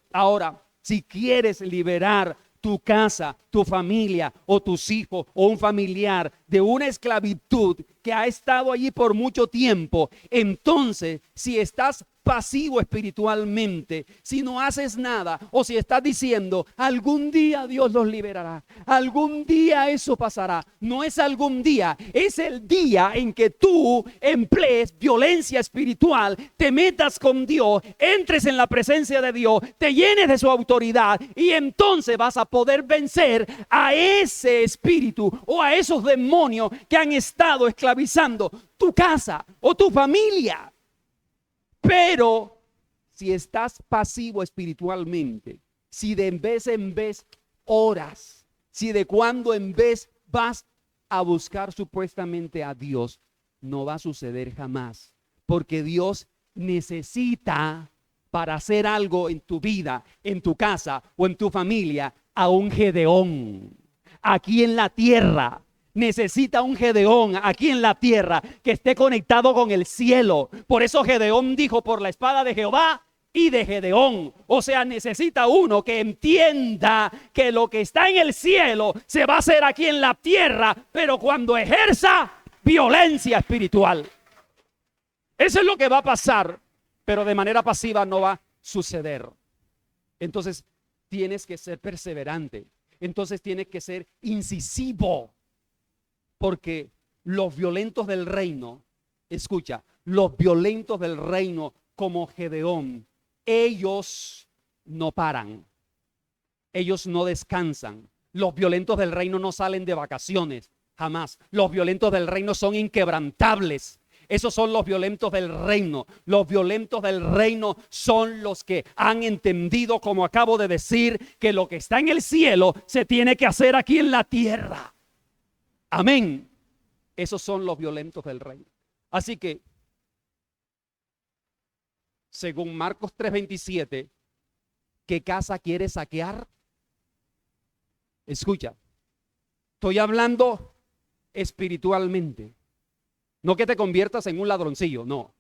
S2: liberar tu casa, tu familia o tus hijos o un familiar de una esclavitud que ha estado allí por mucho tiempo, entonces si estás pasivo espiritualmente, si no haces nada, o si estás diciendo algún día Dios los liberará, algún día eso pasará, no es algún día, es el día en que tú emplees violencia espiritual, te metas con Dios, entres en la presencia de Dios, te llenes de su autoridad, y entonces vas a poder vencer a ese espíritu o a esos demonios que han estado esclavizando tu casa o tu familia. Pero si estás pasivo espiritualmente, si de vez en vez oras, si de cuando en vez vas a buscar supuestamente a Dios, no va a suceder jamás. Porque Dios necesita, para hacer algo en tu vida, en tu casa o en tu familia, a un Gedeón aquí en la tierra. Necesita un Gedeón aquí en la tierra que esté conectado con el cielo. Por eso Gedeón dijo: por la espada de Jehová y de Gedeón. O sea, necesita uno que entienda que lo que está en el cielo se va a hacer aquí en la tierra, pero cuando ejerza violencia espiritual. Eso es lo que va a pasar, pero de manera pasiva no va a suceder. Entonces tienes que ser perseverante. Entonces tienes que ser incisivo. Porque los violentos del reino, escucha, los violentos del reino como Gedeón, ellos no paran, ellos no descansan. Los violentos del reino no salen de vacaciones, jamás. Los violentos del reino son inquebrantables. Esos son los violentos del reino. Los violentos del reino son los que han entendido, como acabo de decir, que lo que está en el cielo se tiene que hacer aquí en la tierra. Amén. Esos son los violentos del reino. Así que, según Marcos 3:27, ¿qué casa quieres saquear? Escucha, estoy hablando espiritualmente. No que te conviertas en un ladroncillo, no.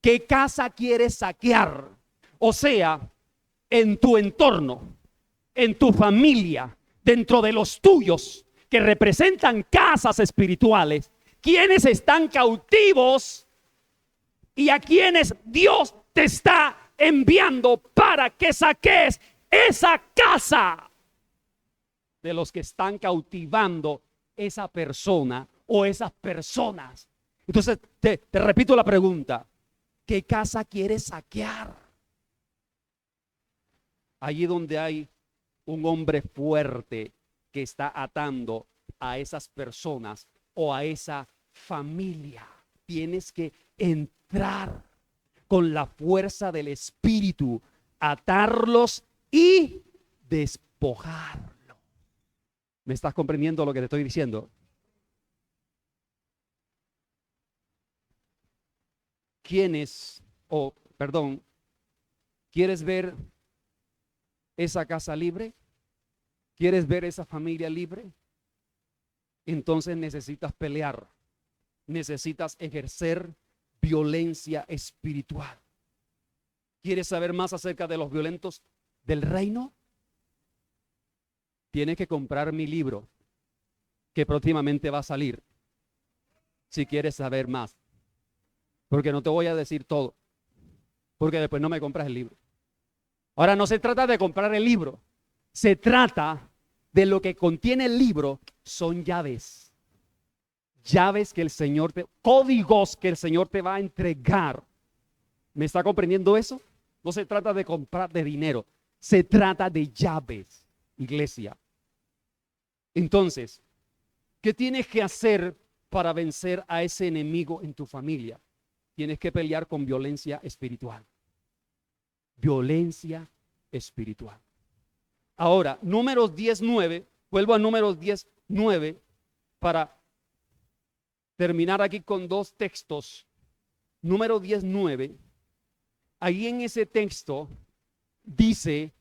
S2: ¿Qué casa quieres saquear? O sea, en tu entorno, en tu familia, dentro de los tuyos. que representan casas espirituales, quienes están cautivos y a quienes Dios te está enviando para que saques esa casa de los que están cautivando esa persona o esas personas. Entonces te repito la pregunta: ¿qué casa quieres saquear? Allí donde hay un hombre fuerte que está atando a esas personas o a esa familia, tienes que entrar con la fuerza del Espíritu, atarlos y despojarlos. ¿Me estás comprendiendo lo que te estoy diciendo? ¿Quieres ver esa casa libre? ¿Quieres ver esa familia libre? Entonces necesitas pelear, necesitas ejercer violencia espiritual. ¿Quieres saber más acerca de los violentos del reino? Tienes que comprar mi libro, que próximamente va a salir, si quieres saber más. Porque no te voy a decir todo, porque después no me compras el libro. Ahora, no se trata de comprar el libro, se trata de lo que contiene el libro. Son llaves que el Señor códigos que el Señor te va a entregar. ¿Me está comprendiendo eso? No se trata de comprar de dinero, se trata de llaves, iglesia. Entonces, ¿qué tienes que hacer para vencer a ese enemigo en tu familia? Tienes que pelear con violencia espiritual. Violencia espiritual. Ahora, Números 10:9, vuelvo a Números 10:9 para terminar aquí con dos textos. Número 10:9, ahí en ese texto dice: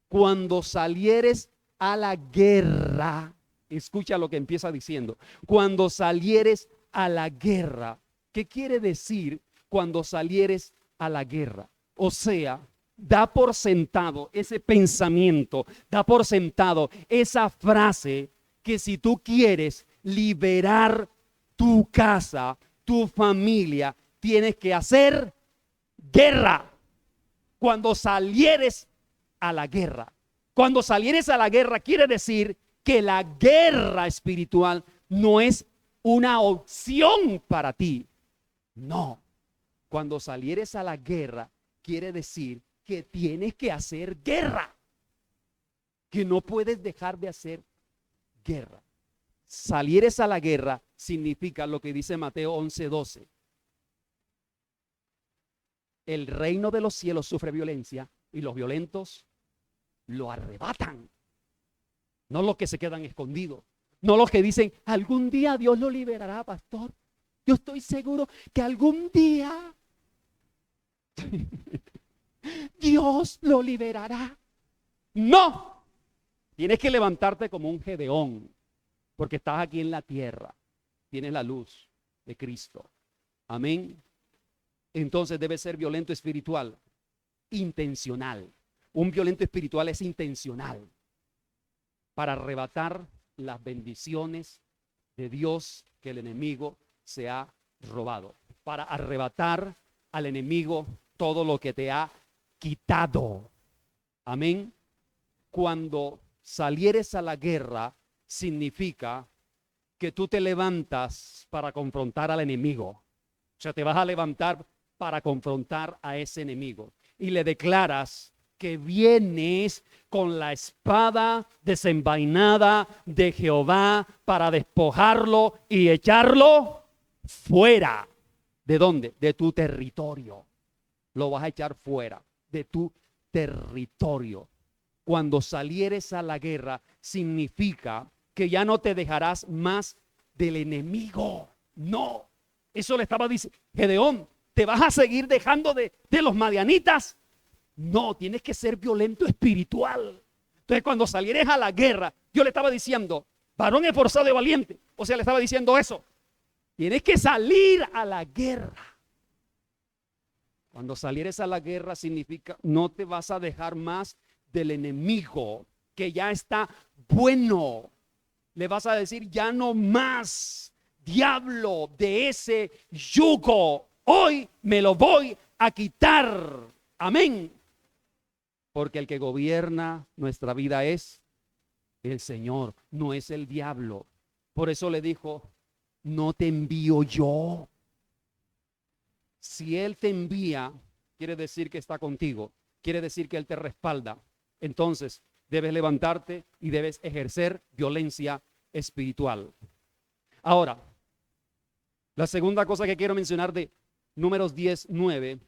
S2: cuando salieres a la guerra, escucha lo que empieza diciendo, cuando salieres a la guerra. ¿Qué quiere decir cuando salieres a la guerra? O sea, da por sentado ese pensamiento, da por sentado esa frase, que si tú quieres liberar tu casa, tu familia, tienes que hacer guerra. Cuando salieres a la guerra. Cuando salieres a la guerra quiere decir que la guerra espiritual no es una opción para ti. No. Cuando salieres a la guerra quiere decir que tienes que hacer guerra. Que no puedes dejar de hacer guerra. Salieres a la guerra significa lo que dice Mateo 11:12. El reino de los cielos sufre violencia y los violentos lo arrebatan. No los que se quedan escondidos. No los que dicen, algún día Dios lo liberará, pastor. Yo estoy seguro que algún día Dios lo liberará. No. Tienes que levantarte como un Gedeón, porque estás aquí en la tierra. Tienes la luz de Cristo. Amén. Entonces debe ser violento espiritual, intencional. Un violento espiritual es intencional para arrebatar las bendiciones de Dios que el enemigo se ha robado, para arrebatar al enemigo todo lo que te ha quitado. Amén. Cuando salieres a la guerra significa que tú te levantas para confrontar al enemigo. O sea, te vas a levantar para confrontar a ese enemigo y le declaras que vienes con la espada desenvainada de Jehová para despojarlo y echarlo fuera. ¿De dónde? De tu territorio. Lo vas a echar fuera de tu territorio. Cuando salieres a la guerra significa que ya no te dejarás más del enemigo. No, eso le estaba diciendo Gedeón. ¿Te vas a seguir dejando de los madianitas? No, tienes que ser violento espiritual. Entonces, cuando salieres a la guerra, yo le estaba diciendo, varón esforzado y valiente. O sea, le estaba diciendo eso. Tienes que salir a la guerra. Cuando salieres a la guerra significa no te vas a dejar más del enemigo, que ya está bueno. le vas a decir: ya no más, diablo, de ese yugo, hoy me lo voy a quitar. Amén. Porque el que gobierna nuestra vida es el Señor, no es el diablo. Por eso le dijo: no te envío yo. Si Él te envía, quiere decir que está contigo, quiere decir que Él te respalda. Entonces debes levantarte y debes ejercer violencia espiritual. Ahora, la segunda cosa que quiero mencionar de Números 10:9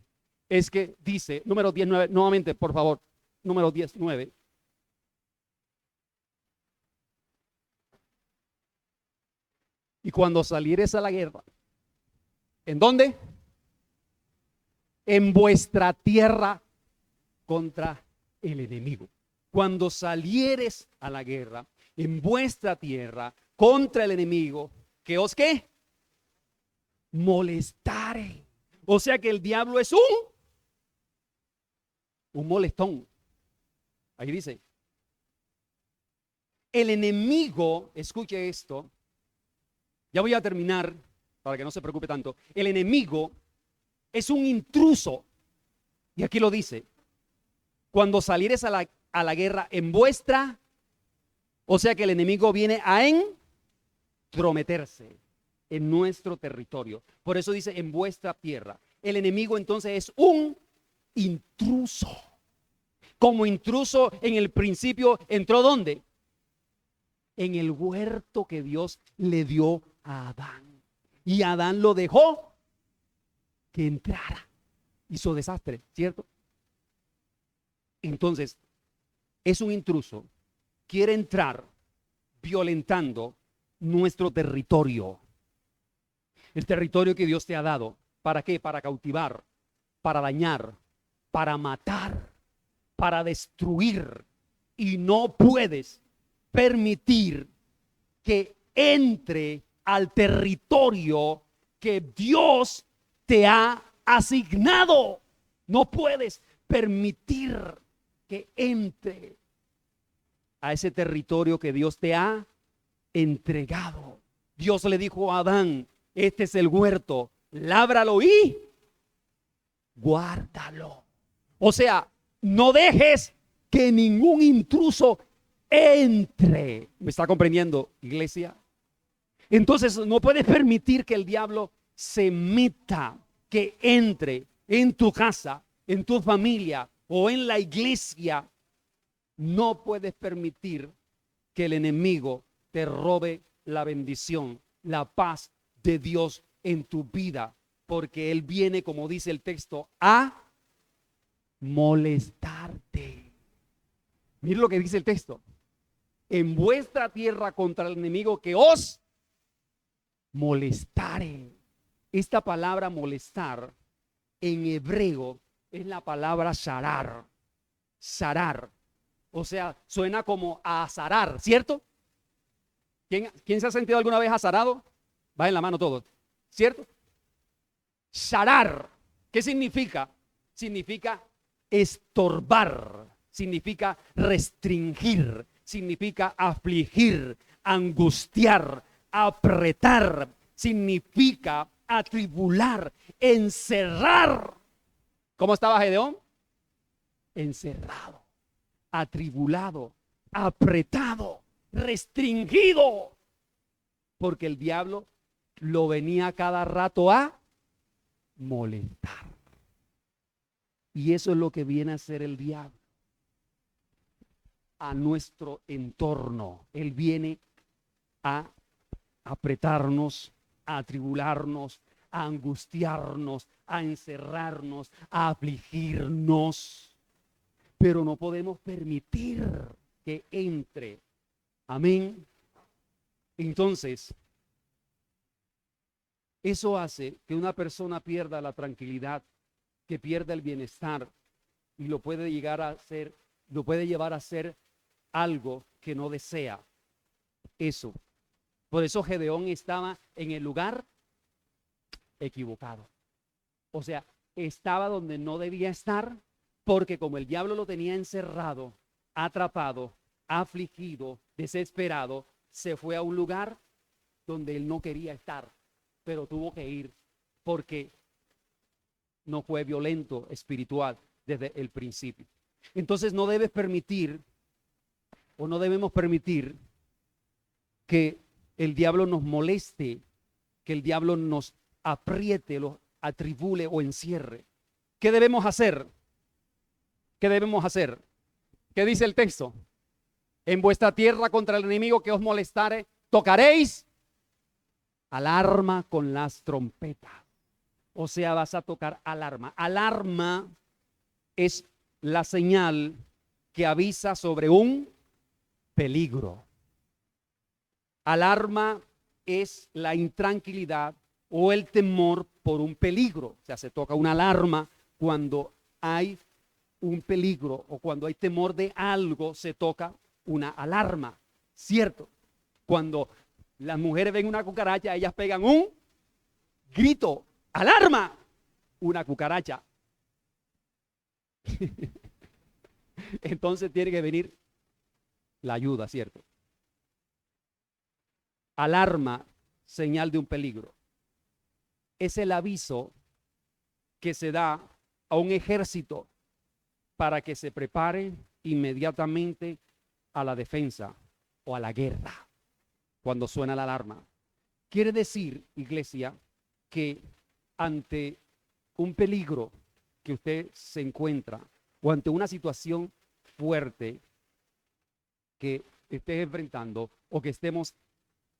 S2: es que dice, Números 10:9, nuevamente por favor, Números 10:9. Y cuando salieres a la guerra, ¿en dónde? En vuestra tierra contra el enemigo. Cuando salieres a la guerra, en vuestra tierra contra el enemigo, que os ¿qué? Molestare. O sea que el diablo es un molestón. Ahí dice. El enemigo, escuche esto, ya voy a terminar para que no se preocupe tanto. El enemigo es un intruso. Y aquí lo dice: cuando salieres a la guerra en vuestra, o sea que el enemigo viene a entrometerse en nuestro territorio. Por eso dice en vuestra tierra. El enemigo entonces es un intruso. Como intruso en el principio entró ¿dónde? En el huerto que Dios le dio a Adán. Y Adán lo dejó que entrara. Hizo desastre, ¿cierto? Entonces, es un intruso. Quiere entrar violentando nuestro territorio. El territorio que Dios te ha dado. ¿Para qué? Para cautivar, para dañar, para matar, para destruir. Y no puedes permitir que entre al territorio que Dios te ha asignado. No puedes permitir que entre a ese territorio que Dios te ha entregado. Dios le dijo a Adán: este es el huerto, lábralo y guárdalo. O sea, no dejes que ningún intruso entre. ¿Me está comprendiendo, iglesia? Entonces no puedes permitir que el diablo se meta, que entre en tu casa, en tu familia o en la iglesia. No puedes permitir que el enemigo te robe la bendición, la paz de Dios en tu vida, porque él viene, como dice el texto, a molestarte. Mira lo que dice el texto: en vuestra tierra contra el enemigo que os molestare. Esta palabra molestar en hebreo es la palabra sharar. Sharar. O sea, suena como a azarar, ¿cierto? ¿Quién se ha sentido alguna vez azarado? Va en la mano todo, ¿cierto? Sharar, ¿qué significa? Significa estorbar, significa restringir, significa afligir, angustiar, apretar, significa atribular, encerrar. ¿Cómo estaba Gedeón? Encerrado, atribulado, apretado, restringido, porque el diablo lo venía cada rato a molestar. Y eso es lo que viene a hacer el diablo a nuestro entorno. Él viene a apretarnos, a atribularnos, a angustiarnos, a encerrarnos, a afligirnos. Pero no podemos permitir que entre. Amén. Entonces, eso hace que una persona pierda la tranquilidad, que pierda el bienestar, y lo puede llegar a ser, lo puede llevar a ser algo que no desea. Eso. Por eso Gedeón estaba en el lugar equivocado. O sea, estaba donde no debía estar, porque como el diablo lo tenía encerrado, atrapado, afligido, desesperado, se fue a un lugar donde él no quería estar, pero tuvo que ir porque no fue violento espiritual desde el principio. Entonces no debes permitir o no debemos permitir que el diablo nos moleste, que el diablo nos apriete, los atribule o encierre. ¿Qué debemos hacer? ¿Qué debemos hacer? ¿Qué dice el texto? En vuestra tierra contra el enemigo que os molestare, tocaréis alarma con las trompetas. O sea, vas a tocar alarma. Alarma es la señal que avisa sobre un peligro. Alarma es la intranquilidad o el temor por un peligro. O sea, se toca una alarma cuando hay un peligro o cuando hay temor de algo, se toca una alarma, ¿cierto? Cuando las mujeres ven una cucaracha, ellas pegan un grito, alarma, una cucaracha. Entonces tiene que venir la ayuda, ¿cierto? Alarma, señal de un peligro. Es el aviso que se da a un ejército para que se prepare inmediatamente a la defensa o a la guerra cuando suena la alarma. Quiere decir, iglesia, que ante un peligro que usted se encuentra o ante una situación fuerte que esté enfrentando o que estemos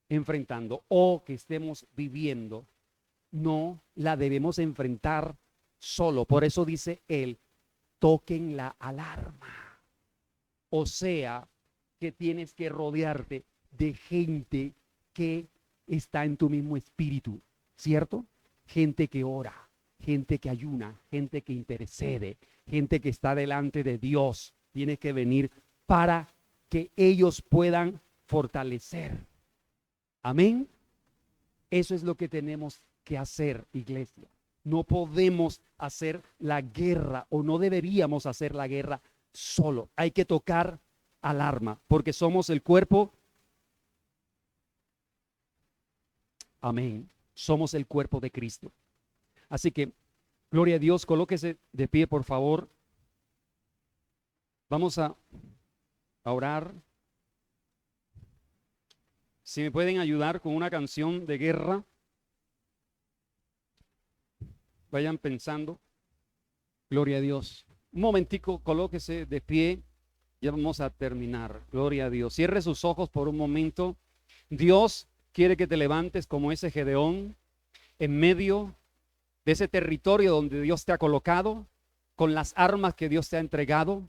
S2: enfrentando o que estemos viviendo, no la debemos enfrentar solo. Por eso dice él, toquen la alarma. O sea, que tienes que rodearte de gente que está en tu mismo espíritu, ¿cierto? Gente que ora, gente que ayuna, gente que intercede, gente que está delante de Dios. Tienes que venir para que ellos puedan fortalecer. Amén. Eso es lo que tenemos que hacer, iglesia. No podemos hacer la guerra o no deberíamos hacer la guerra solo. Hay que tocar alarma porque somos el cuerpo. Amén. Somos el cuerpo de Cristo. Así que, gloria a Dios, colóquese de pie, por favor. Vamos a orar. Si me pueden ayudar con una canción de guerra. Vayan pensando. Gloria a Dios. Un momentico, colóquese de pie. Ya vamos a terminar. Gloria a Dios. Cierre sus ojos por un momento. Dios quiere que te levantes como ese Gedeón en medio de ese territorio donde Dios te ha colocado, con las armas que Dios te ha entregado.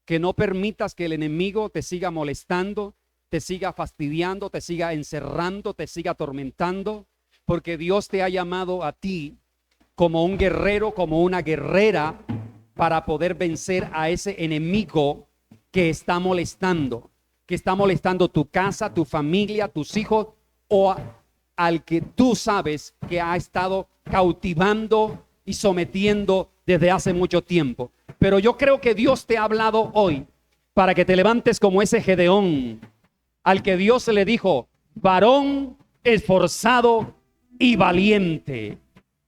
S2: Que no permitas que el enemigo te siga molestando, te siga fastidiando, te siga encerrando, te siga atormentando, porque Dios te ha llamado a ti como un guerrero, como una guerrera, para poder vencer a ese enemigo que está molestando tu casa, tu familia, tus hijos, o al que tú sabes que ha estado cautivando y sometiendo desde hace mucho tiempo. Pero yo creo que Dios te ha hablado hoy para que te levantes como ese Gedeón, al que Dios le dijo, varón esforzado y valiente.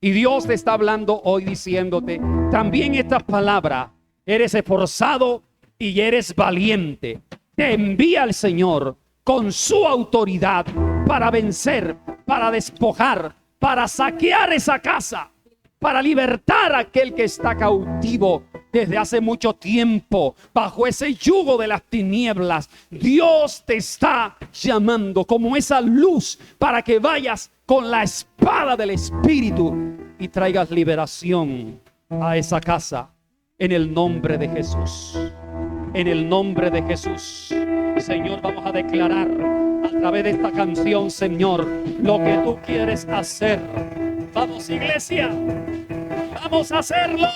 S2: Y Dios te está hablando hoy diciéndote también estas palabras: eres esforzado y eres valiente. Te envía el Señor con su autoridad para vencer, para despojar, para saquear esa casa, para libertar a aquel que está cautivo desde hace mucho tiempo bajo ese yugo de las tinieblas. Dios te está llamando como esa luz para que vayas con la espada del Espíritu y traigas liberación a esa casa en el nombre de Jesús. En el nombre de Jesús. Señor, vamos a declarar a través de esta canción, Señor, lo que tú quieres hacer. Vamos, iglesia, vamos a hacerlo.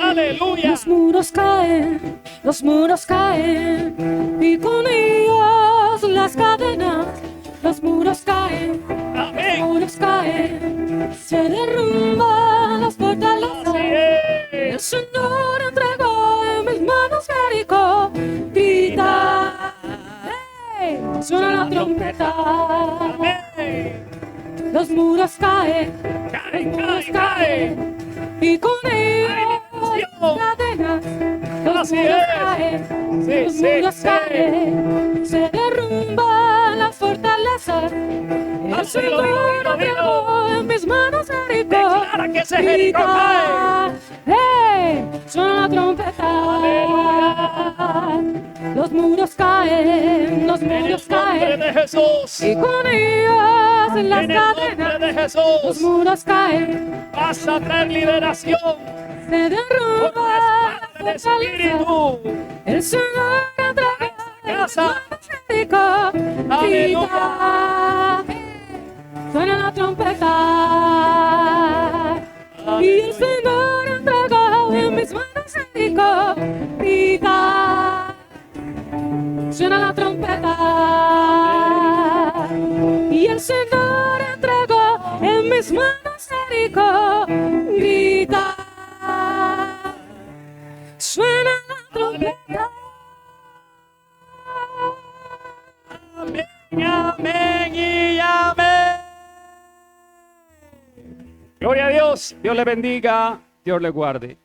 S2: Aleluya.
S3: Los muros caen y con ellos las cadenas. Los muros caen,
S1: Amén.
S3: los muros caen, se derrumban las fortalezas. El Señor entregó en mis manos Jericó. Grita, Amén. Los muros caen, y con ellos cadenas. Los muros caen, se derrumban las fortalezas. El Señor entregó en mis manos Jericó.
S2: Declara que ese Jericó cae.
S3: ¡Hey! Suena la trompeta. Los muros caen, los
S2: En el
S3: muros
S2: nombre
S3: caen.
S2: de Jesús.
S3: Y con ellos en las
S2: En el nombre
S3: cadenas.
S2: de
S3: Los
S2: Jesús.
S3: muros caen,
S2: Vas a traer liberación.
S3: se derrumba
S2: Por
S3: la
S2: la espada del
S3: fortaleza.
S2: Espíritu.
S3: El Señor entregó
S2: Casa.
S3: Jericó.
S2: Aleluya.
S3: Suena la trompeta. Y el Señor entregó en mis manos Jericó. Pica. Suena la trompeta. Y el Señor entregó en mis manos Jericó. Grita. Suena la trompeta.
S2: Amén, amén y amén. Gloria a Dios. Dios le bendiga. Dios le guarde.